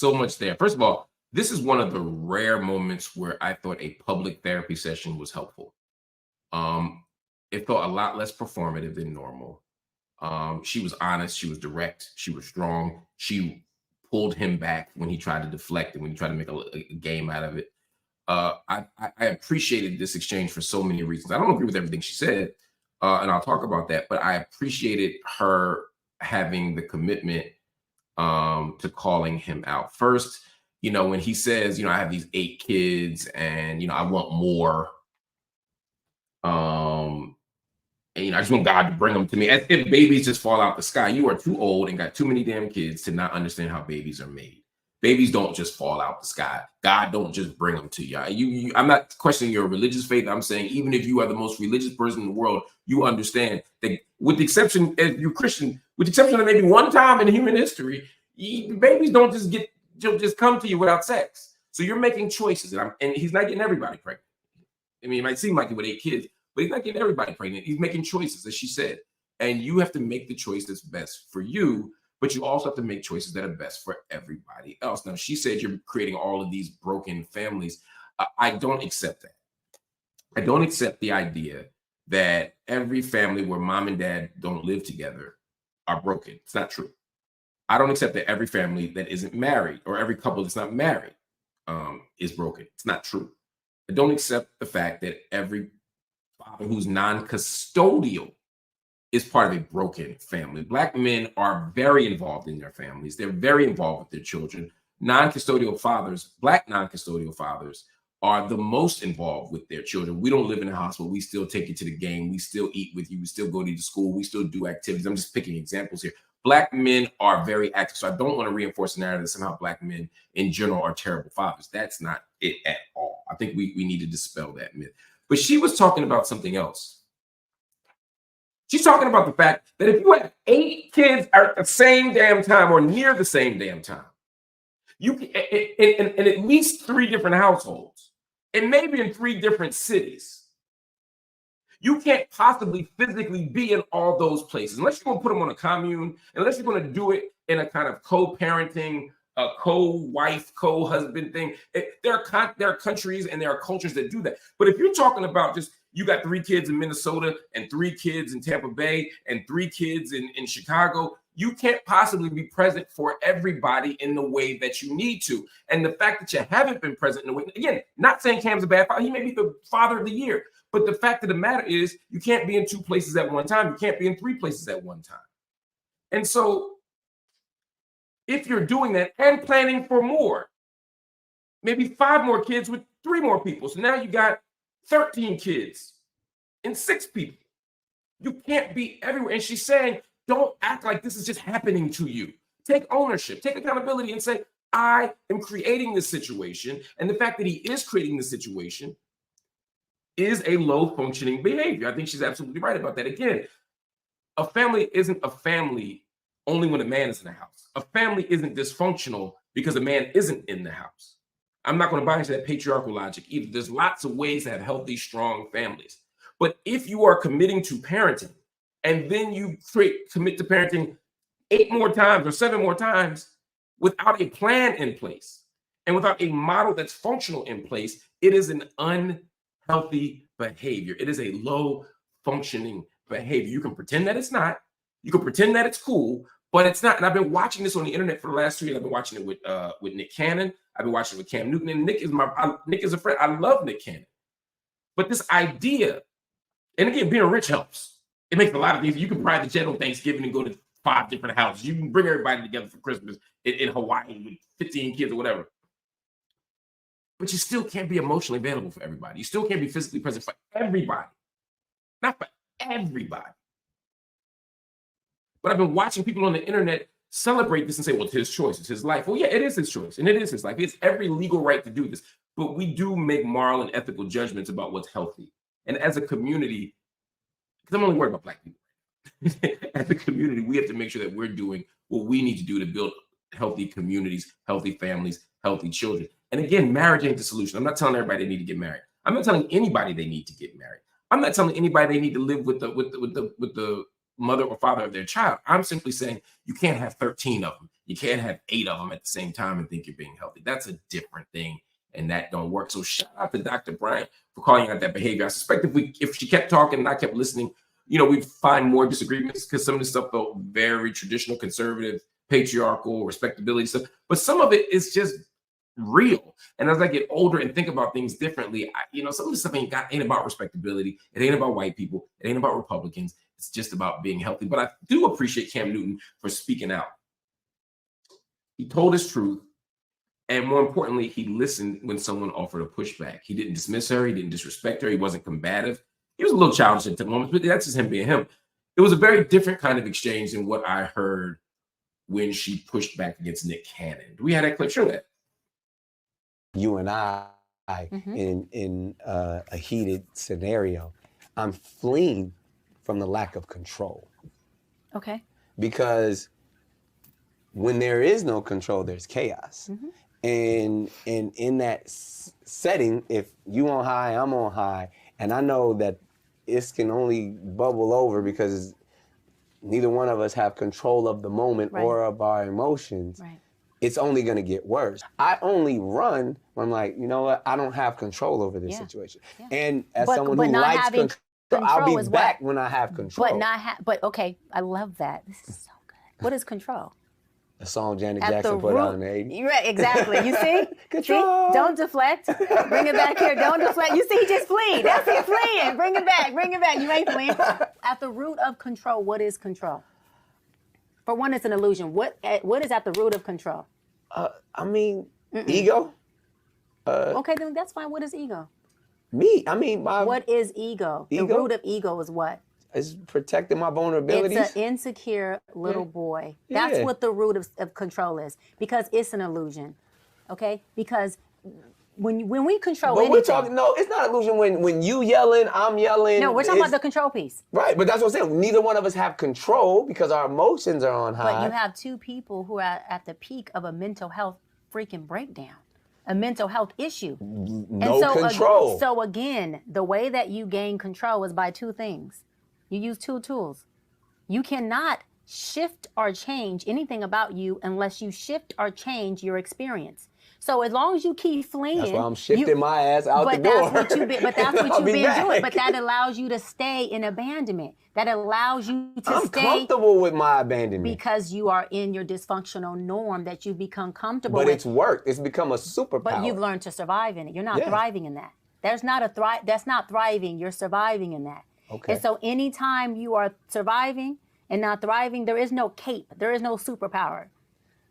much there. First of all, this is one of the rare moments where I thought a public therapy session was helpful. It felt a lot less performative than normal. She was honest, she was direct, she was strong. She pulled him back when he tried to deflect and when he tried to make a game out of it. I appreciated this exchange for so many reasons. I don't agree with everything she said, and I'll talk about that, but I appreciated her having the commitment to calling him out. First, when he says, I have these 8 kids and, I want more. And, I just want God to bring them to me. As if babies just fall out the sky. You are too old and got too many damn kids to not understand how babies are made. Babies don't just fall out the sky. God don't just bring them to you. I'm not questioning your religious faith. I'm saying even if you are the most religious person in the world, you understand that with the exception, if you're Christian, with the exception of maybe one time in human history, babies don't just come to you without sex. So you're making choices. And he's not getting everybody pregnant. I mean, it might seem like it with 8 kids, but he's not getting everybody pregnant. He's making choices, as she said. And you have to make the choice that's best for you, but you also have to make choices that are best for everybody else. Now, she said you're creating all of these broken families. I don't accept that. I don't accept the idea that every family where mom and dad don't live together are broken. It's not true. I don't accept that every family that isn't married or every couple that's not married is broken. It's not true. I don't accept the fact that every father who's non-custodial is part of a broken family. Black men are very involved in their families. They're very involved with their children. Non-custodial fathers, Black non-custodial fathers, are the most involved with their children. We don't live in a hospital. We still take you to the game. We still eat with you. We still go to the school. We still do activities. I'm just picking examples here. Black men are very active. So I don't want to reinforce the narrative that somehow Black men in general are terrible fathers. That's not it at all. I think we need to dispel that myth. But she was talking about something else. She's talking about the fact that if you have 8 kids at the same damn time or near the same damn time, you can, in at least 3 different households, and maybe in 3 different cities, you can't possibly physically be in all those places unless you're going to put them on a commune, unless you're going to do it in a kind of co-parenting, co-wife, co-husband thing. There are countries and there are cultures that do that. But if you're talking about just, you got 3 kids in Minnesota and 3 kids in Tampa Bay and 3 kids in Chicago. You can't possibly be present for everybody in the way that you need to. And the fact that you haven't been present in the way, again, not saying Cam's a bad father. He may be the father of the year. But the fact of the matter is you can't be in 2 places at one time. You can't be in 3 places at one time. And so if you're doing that and planning for more, maybe 5 more kids with 3 more people. So now you got 13 kids and 6 people. You can't be everywhere. And she's saying, don't act like this is just happening to you. Take ownership, take accountability and say, I am creating this situation. And the fact that he is creating this situation is a low functioning behavior. I think she's absolutely right about that. Again, a family isn't a family only when a man is in the house. A family isn't dysfunctional because a man isn't in the house. I'm not going to buy into that patriarchal logic either. There's lots of ways to have healthy, strong families. But if you are committing to parenting and then you commit to parenting 8 more times or 7 more times without a plan in place and without a model that's functional in place, it is an unhealthy behavior. It is a low functioning behavior. You can pretend that it's not. You can pretend that it's cool, but it's not. And I've been watching this on the internet for the last 3 years. I've been watching it with Nick Cannon. I've been watching it with Cam Newton. And Nick is a friend. I love Nick Cannon. But this idea, and again, being rich helps. It makes a lot of things. You can private jet on Thanksgiving and go to 5 different houses. You can bring everybody together for Christmas in Hawaii with 15 kids or whatever. But you still can't be emotionally available for everybody. You still can't be physically present for everybody. Not for everybody. But I've been watching people on the internet celebrate this and say, well, it's his choice. It's his life. Well, yeah, it is his choice. And it is his life. He has every legal right to do this. But we do make moral and ethical judgments about what's healthy. And as a community, because I'm only worried about Black people. As a community, we have to make sure that we're doing what we need to do to build healthy communities, healthy families, healthy children. And again, marriage ain't the solution. I'm not telling everybody they need to get married. I'm not telling anybody they need to get married. I'm not telling anybody they need to live with the mother or father of their child. I'm simply saying you can't have 13 of them. You can't have 8 of them at the same time and think you're being healthy. That's a different thing, and that don't work. So shout out to Dr. Bryant for calling out that behavior. I suspect if she kept talking and I kept listening, we'd find more disagreements because some of this stuff felt very traditional, conservative, patriarchal, respectability stuff. But some of it is just real. And as I get older and think about things differently, some of this stuff ain't about respectability. It ain't about white people. It ain't about Republicans. It's just about being healthy. But I do appreciate Cam Newton for speaking out. He told his truth. And more importantly, he listened when someone offered a pushback. He didn't dismiss her. He didn't disrespect her. He wasn't combative. He was a little childish at the moment, but that's just him being him. It was a very different kind of exchange than what I heard when she pushed back against Nick Cannon. Do we have that clip? Show that. You and I in a heated scenario, I'm fleeing from the lack of control. Okay. Because when there is no control, there's chaos. And in that setting, if you on high, I'm on high, and I know that it can only bubble over because neither one of us have control of the moment or of our emotions. Right. It's only going to get worse. I only run when I'm like, you know what? I don't have control over this situation. Yeah. And as someone who likes control, I'll be back when I have control. But okay, I love that. This is so good. What is control? A song Janet Jackson put out in the 80s. You're right, exactly. You see? Control. See? Don't deflect. Bring it back here. Don't deflect. You see, he just fleeing. That's it, fleeing. Bring it back. Bring it back. You ain't fleeing. At the root of control, what is control? For one, it's an illusion. What is at the root of control? Ego. Okay, then that's fine. What is ego? What is ego? The root of ego is what? It's protecting my vulnerabilities. It's an insecure little boy. That's what the root of control is, because it's an illusion. Okay? Because when we control anything. It's not illusion when you yelling, I'm yelling. No, we're talking about the control piece. Right, but that's what I'm saying. Neither one of us have control because our emotions are on high. But you have 2 people who are at the peak of a mental health freaking breakdown, a mental health issue. Control. So again, the way that you gain control is by 2 things. You use 2 tools. You cannot shift or change anything about you unless you shift or change your experience. So as long as you keep fleeing, that's why I'm shifting my ass out the door. But that's what you've been doing. But that allows you to stay in abandonment. That allows you to I'm stay comfortable with my abandonment because you are in your dysfunctional norm that you've become comfortable but with. It's worked. It's become a superpower. But you've learned to survive in it. You're not thriving in that. That's not thriving. You're surviving in that. Okay. And so anytime you are surviving and not thriving, there is no cape. There is no superpower.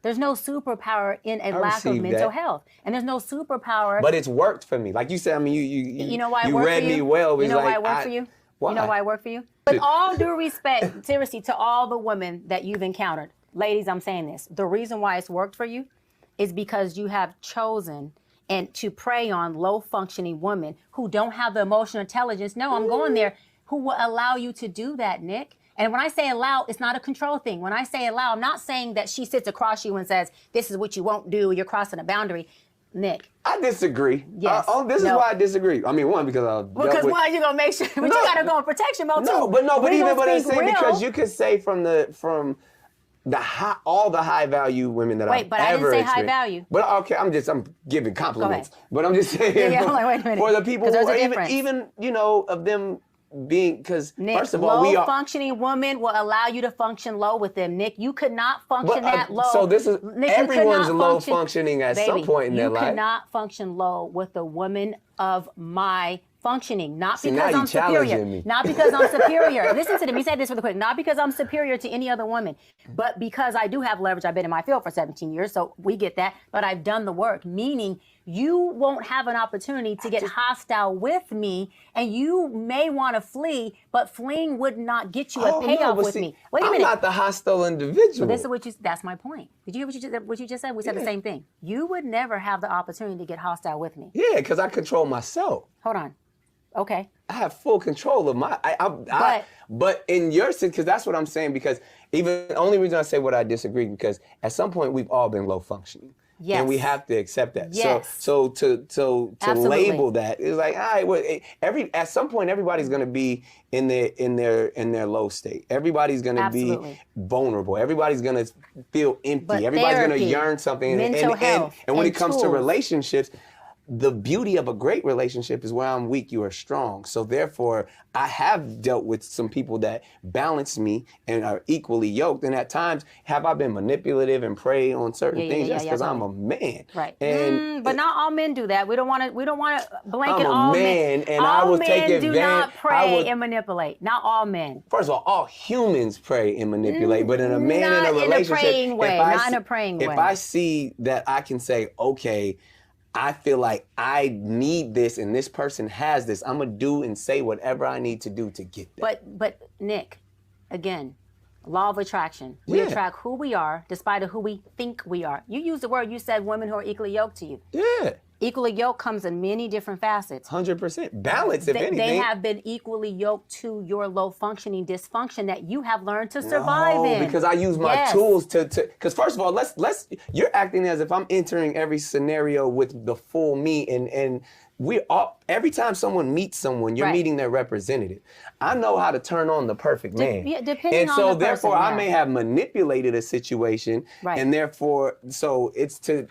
There's no superpower in a lack of mental health. And there's no superpower. But it's worked for me. Like you said, I mean, you know why it you worked read for you? me well. You know why it worked for you? Why? You know why it worked for you? With all due respect, seriously, to all the women that you've encountered, ladies, I'm saying this. The reason why it's worked for you is because you have chosen and to prey on low-functioning women who don't have the emotional intelligence. No, I'm going there. Who will allow you to do that, Nick? And when I say allow, it's not a control thing. When I say allow, I'm not saying that she sits across you and says, this is what you won't do, you're crossing a boundary. Nick. I disagree. Yes. This is why I disagree. I mean, one, because why you're gonna make sure, but you gotta go in protection mode too. But I'm saying because you could say from the high, all the high value women that I've but ever I didn't say high experienced. value. But okay, I'm giving compliments. But I'm just saying I'm like, wait a minute. for the people who there's a are difference. even of them being, because Nick, first of all, we are functioning women will allow you to function low with them. Nick, you could not function that low. So this is Nick, everyone's low functioning at some point in their life. You could not function low with a woman of my functioning, not See, because now I'm you challenging superior. me. Not because I'm superior. Listen to me say this really quick. Not because I'm superior to any other woman, but because I do have leverage. I've been in my field for 17 years, so we get that. But I've done the work, meaning you won't have an opportunity to get hostile with me, and you may want to flee, but fleeing would not get you a payoff with me. Wait a minute. I'm not the hostile individual. But this is that's my point. Did you hear what you just said? We said the same thing. You would never have the opportunity to get hostile with me. Yeah, because I control myself. Hold on. Okay. I have full control of my. But in your sense, because that's what I'm saying. Because even the only reason I say what I disagree, because at some point we've all been low functioning. Yes. And we have to accept that. Yes. So to label that is like, all right, well, at some point everybody's going to be in their low state. Everybody's going to be vulnerable. Everybody's going to feel empty. But everybody's going to yearn something. Mental health, and when it comes to relationships, the beauty of a great relationship is where I'm weak, you are strong. So therefore, I have dealt with some people that balance me and are equally yoked. And at times, have I been manipulative and prey on certain things? Yes, because I'm a man. Right. And but not all men do that. We don't want to blanket I'm all a man, men. and all I will men take do advantage. not prey and manipulate. Not all men. First of all humans prey and manipulate, but in a man in a relationship, not in a praying way. If I see that I can say, okay, I feel like I need this and this person has this, I'm going to do and say whatever I need to do to get that. But Nick, again, law of attraction. We attract who we are despite of who we think we are. You used the word, you said women who are equally yoked to you. Yeah. Equally yoked comes in many different facets. 100%. Balance, if anything. They have been equally yoked to your low functioning dysfunction that you have learnned to survive in. Because I use my tools to, because first of all, you're acting as if I'm entering every scenario with the full me, and every time someone meets someone, you're meeting their representative. I know how to turn on the perfect man. Depending on the person, therefore I may have manipulated a situation, and therefore, so it's to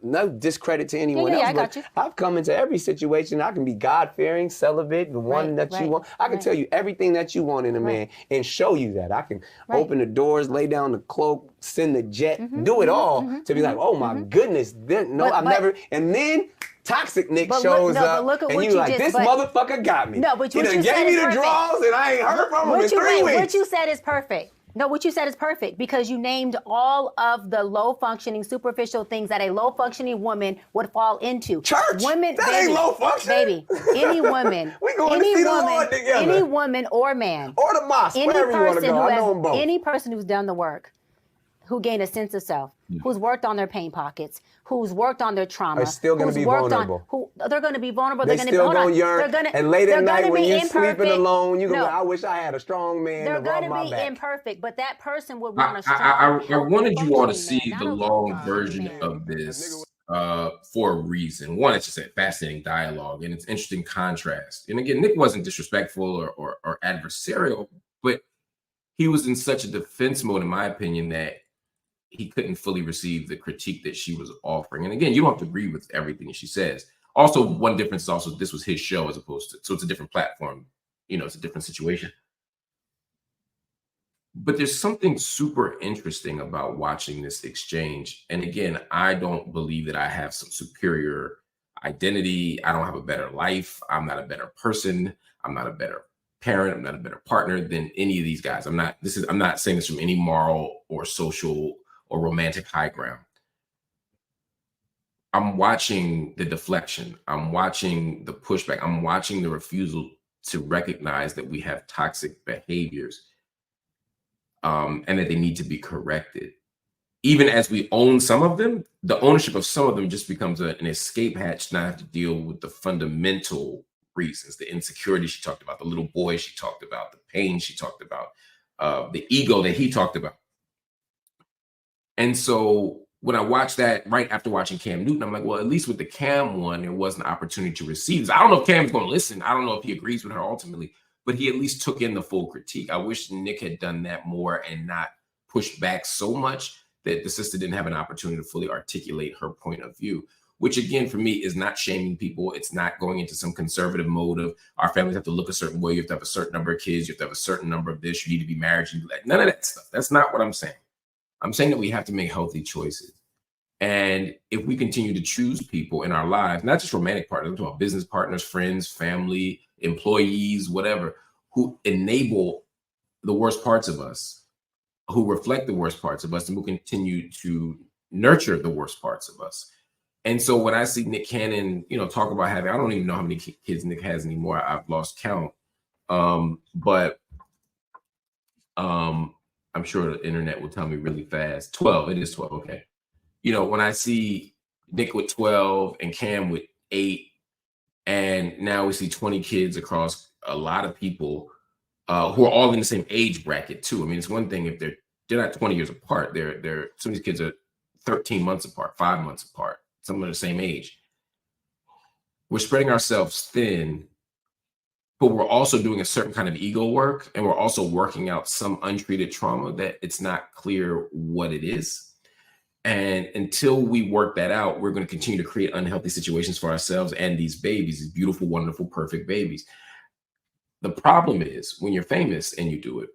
no discredit to anyone else, but I've come into every situation. I can be God-fearing, celibate, the one that you want. I can tell you everything that you want in a man and show you that. I can open the doors, lay down the cloak, send the jet, do it all to be like, oh my goodness, I've never, and then Toxic Nick shows up, and you like, this motherfucker got me. No, but he done gave me the draws, and I ain't heard from him in 3 weeks. What you said is perfect. No, what you said is perfect because you named all of the low-functioning, superficial things that a low-functioning woman would fall into. Church, women, that ain't low-functioning. Baby, any woman, we going to see the Lord together. Any woman or man, or the mosque, wherever you want to go. I know them both. Any person who's done the work, who gained a sense of self, who's worked on their pain pockets, who's worked on their trauma, are still going to be vulnerable. They're going to be vulnerable. They're still going to yearn. And late at night when you're sleeping alone, you're going to go, I wish I had a strong man to rub my back. They're going to be imperfect, but that person would want a strong I wanted you all to see the long version of this for a reason. One, it's just a fascinating dialogue, and it's interesting contrast. And again, Nick wasn't disrespectful or adversarial, but he was in such a defense mode, in my opinion, that he couldn't fully receive the critique that she was offering. And again, you don't have to agree with everything she says. Also, one difference is also this was his show as opposed to, so it's a different platform. You know, it's a different situation. But there's something super interesting about watching this exchange. And again, I don't believe that I have some superior identity. I don't have a better life. I'm not a better person. I'm not a better parent. I'm not a better partner than any of these guys. I'm not saying this from any moral or social or romantic high ground. I'm watching the deflection. I'm watching the pushback. I'm watching the refusal to recognize that we have toxic behaviors. And that they need to be corrected. Even as we own some of them, the ownership of some of them just becomes an escape hatch, not have to deal with the fundamental reasons, the insecurity she talked about, the little boy she talked about, the pain she talked about, the ego that he talked about. And so when I watched that right after watching Cam Newton, I'm like, well, at least with the Cam one, there was an opportunity to receive this. I don't know if Cam's going to listen. I don't know if he agrees with her ultimately, but he at least took in the full critique. I wish Nick had done that more and not pushed back so much that the sister didn't have an opportunity to fully articulate her point of view, which again, for me, is not shaming people. It's not going into some conservative mode of our families have to look a certain way. You have to have a certain number of kids. You have to have a certain number of this. You need to be married. None of that stuff. That's not what I'm saying. I'm saying that we have to make healthy choices. And if we continue to choose people in our lives, not just romantic partners, I'm talking about business partners, friends, family, employees, whatever, who enable the worst parts of us, who reflect the worst parts of us, and who continue to nurture the worst parts of us. And so when I see Nick Cannon, you know, talk about having, I don't even know how many kids Nick has anymore. I've lost count. But I'm sure the internet will tell me really fast. 12, it is 12, okay. You know, when I see Nick with 12 and Cam with 8, and now we see 20 kids across a lot of people who are all in the same age bracket too. I mean, it's one thing if they're not 20 years apart. They're some of these kids are 13 months apart, 5 months apart. Some are the same age. We're spreading ourselves thin, but we're also doing a certain kind of ego work, and we're also working out some untreated trauma that it's not clear what it is. And until we work that out, we're going to continue to create unhealthy situations for ourselves and these babies, these beautiful, wonderful, perfect babies. The problem is when you're famous and you do it,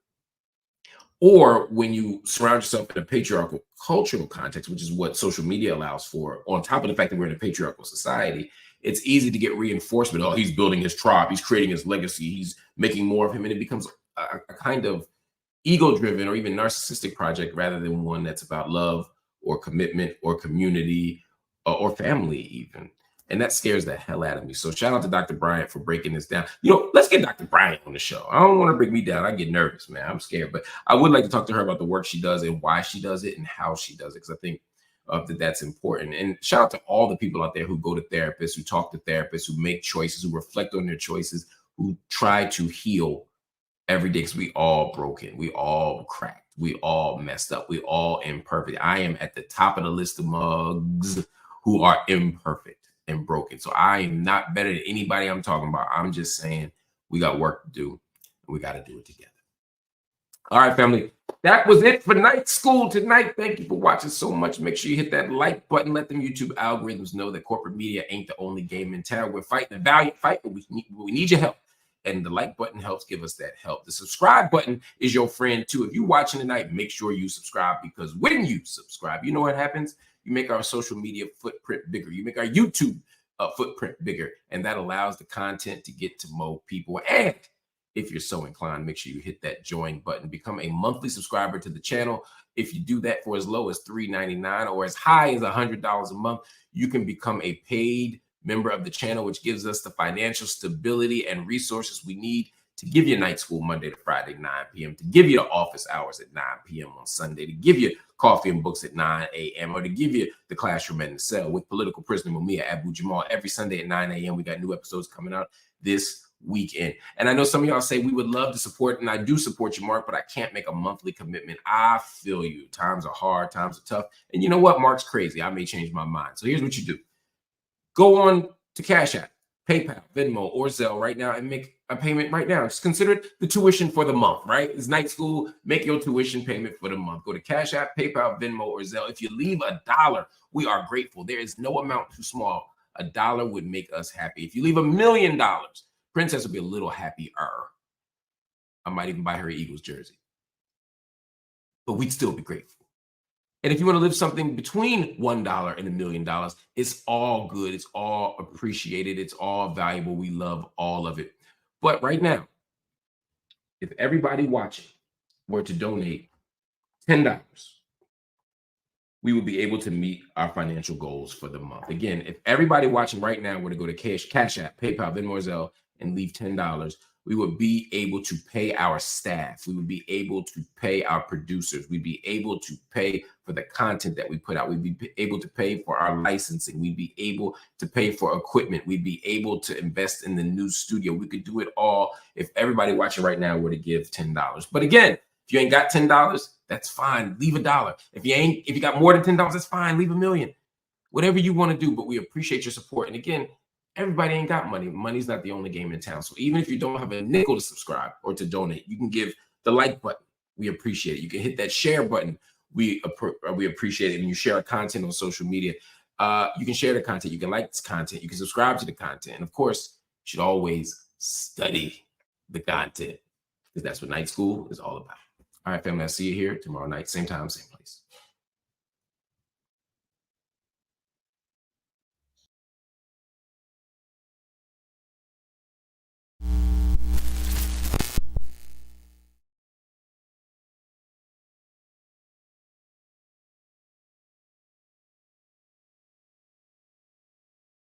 or when you surround yourself in a patriarchal cultural context, which is what social media allows for, on top of the fact that we're in a patriarchal society, it's easy to get reinforcement. Oh, he's building his tribe. He's creating his legacy. He's making more of him. And it becomes a kind of ego-driven or even narcissistic project rather than one that's about love or commitment or community or family even. And that scares the hell out of me. So shout out to Dr. Bryant for breaking this down. You know, let's get Dr. Bryant on the show. I don't want to break me down. I get nervous, man. I'm scared. But I would like to talk to her about the work she does and why she does it and how she does it, because I think that's important. And shout out to all the people out there who go to therapists, who talk to therapists, who make choices, who reflect on their choices, who try to heal every day, because we all broken. We all cracked. We all messed up. We all imperfect. I am at the top of the list of mugs who are imperfect and broken. So I am not better than anybody I'm talking about. I'm just saying we got work to do. And we got to do it together. All right, family. That was it for Night School tonight. Thank you for watching so much. Make sure you hit that like button. Let them YouTube algorithms know that corporate media ain't the only game in town. We're fighting a valiant fight, but we need your help. And the like button helps give us that help. The subscribe button is your friend too. If you're watching tonight, make sure you subscribe, because when you subscribe, you know what happens? You make our social media footprint bigger. You make our YouTube footprint bigger. And that allows the content to get to more people. And if you're so inclined, make sure you hit that join button. Become a monthly subscriber to the channel. If you do that for as low as $3.99 or as high as $100 a month, you can become a paid member of the channel, which gives us the financial stability and resources we need to give you Night School Monday to Friday, 9 p.m., to give you the office hours at 9 p.m. on Sunday, to give you coffee and books at 9 a.m., or to give you the Classroom and the Cell with Political Prisoner Mumia Abu Jamal every Sunday at 9 a.m. We got new episodes coming out this weekend. And I know some of y'all say we would love to support, and I do support you, Mark, but I can't make a monthly commitment. I feel you. Times are hard. Times are tough. And you know what? Mark's crazy. I may change my mind. So here's what you do. Go on to Cash App. PayPal, Venmo, or Zelle right now and make a payment right now. Just consider it the tuition for the month, right? It's night school. Make your tuition payment for the month. Go to Cash App, PayPal, Venmo, or Zelle. If you leave $1, we are grateful. There is no amount too small. $1 would make us happy. If you leave $1 million, Princess will be a little happier. I might even buy her an Eagles jersey. But we'd still be grateful. And if you want to live something between $1 and $1 million, it's all good. It's all appreciated. It's all valuable. We love all of it. But right now, if everybody watching were to donate $10, we would be able to meet our financial goals for the month. Again, if everybody watching right now were to go to Cash App, PayPal, Venmo, Zelle, and leave $10, we would be able to pay our staff. We would be able to pay our producers. We'd be able to pay for the content that we put out. We'd be able to pay for our licensing. We'd be able to pay for equipment. We'd be able to invest in the new studio. We could do it all if everybody watching right now were to give $10. But again, if you ain't got $10, that's fine. Leave $1. If you got more than $10, that's fine. Leave $1 million. Whatever you want to do, but we appreciate your support. And again, everybody ain't got money. Money's not the only game in town. So even if you don't have a nickel to subscribe or to donate, you can give the like button. We appreciate it. You can hit that share button. We appreciate it. When you share our content on social media, you can share the content. You can like this content. You can subscribe to the content. And of course, you should always study the content because that's what night school is all about. All right, family, I'll see you here tomorrow night, same time, same place.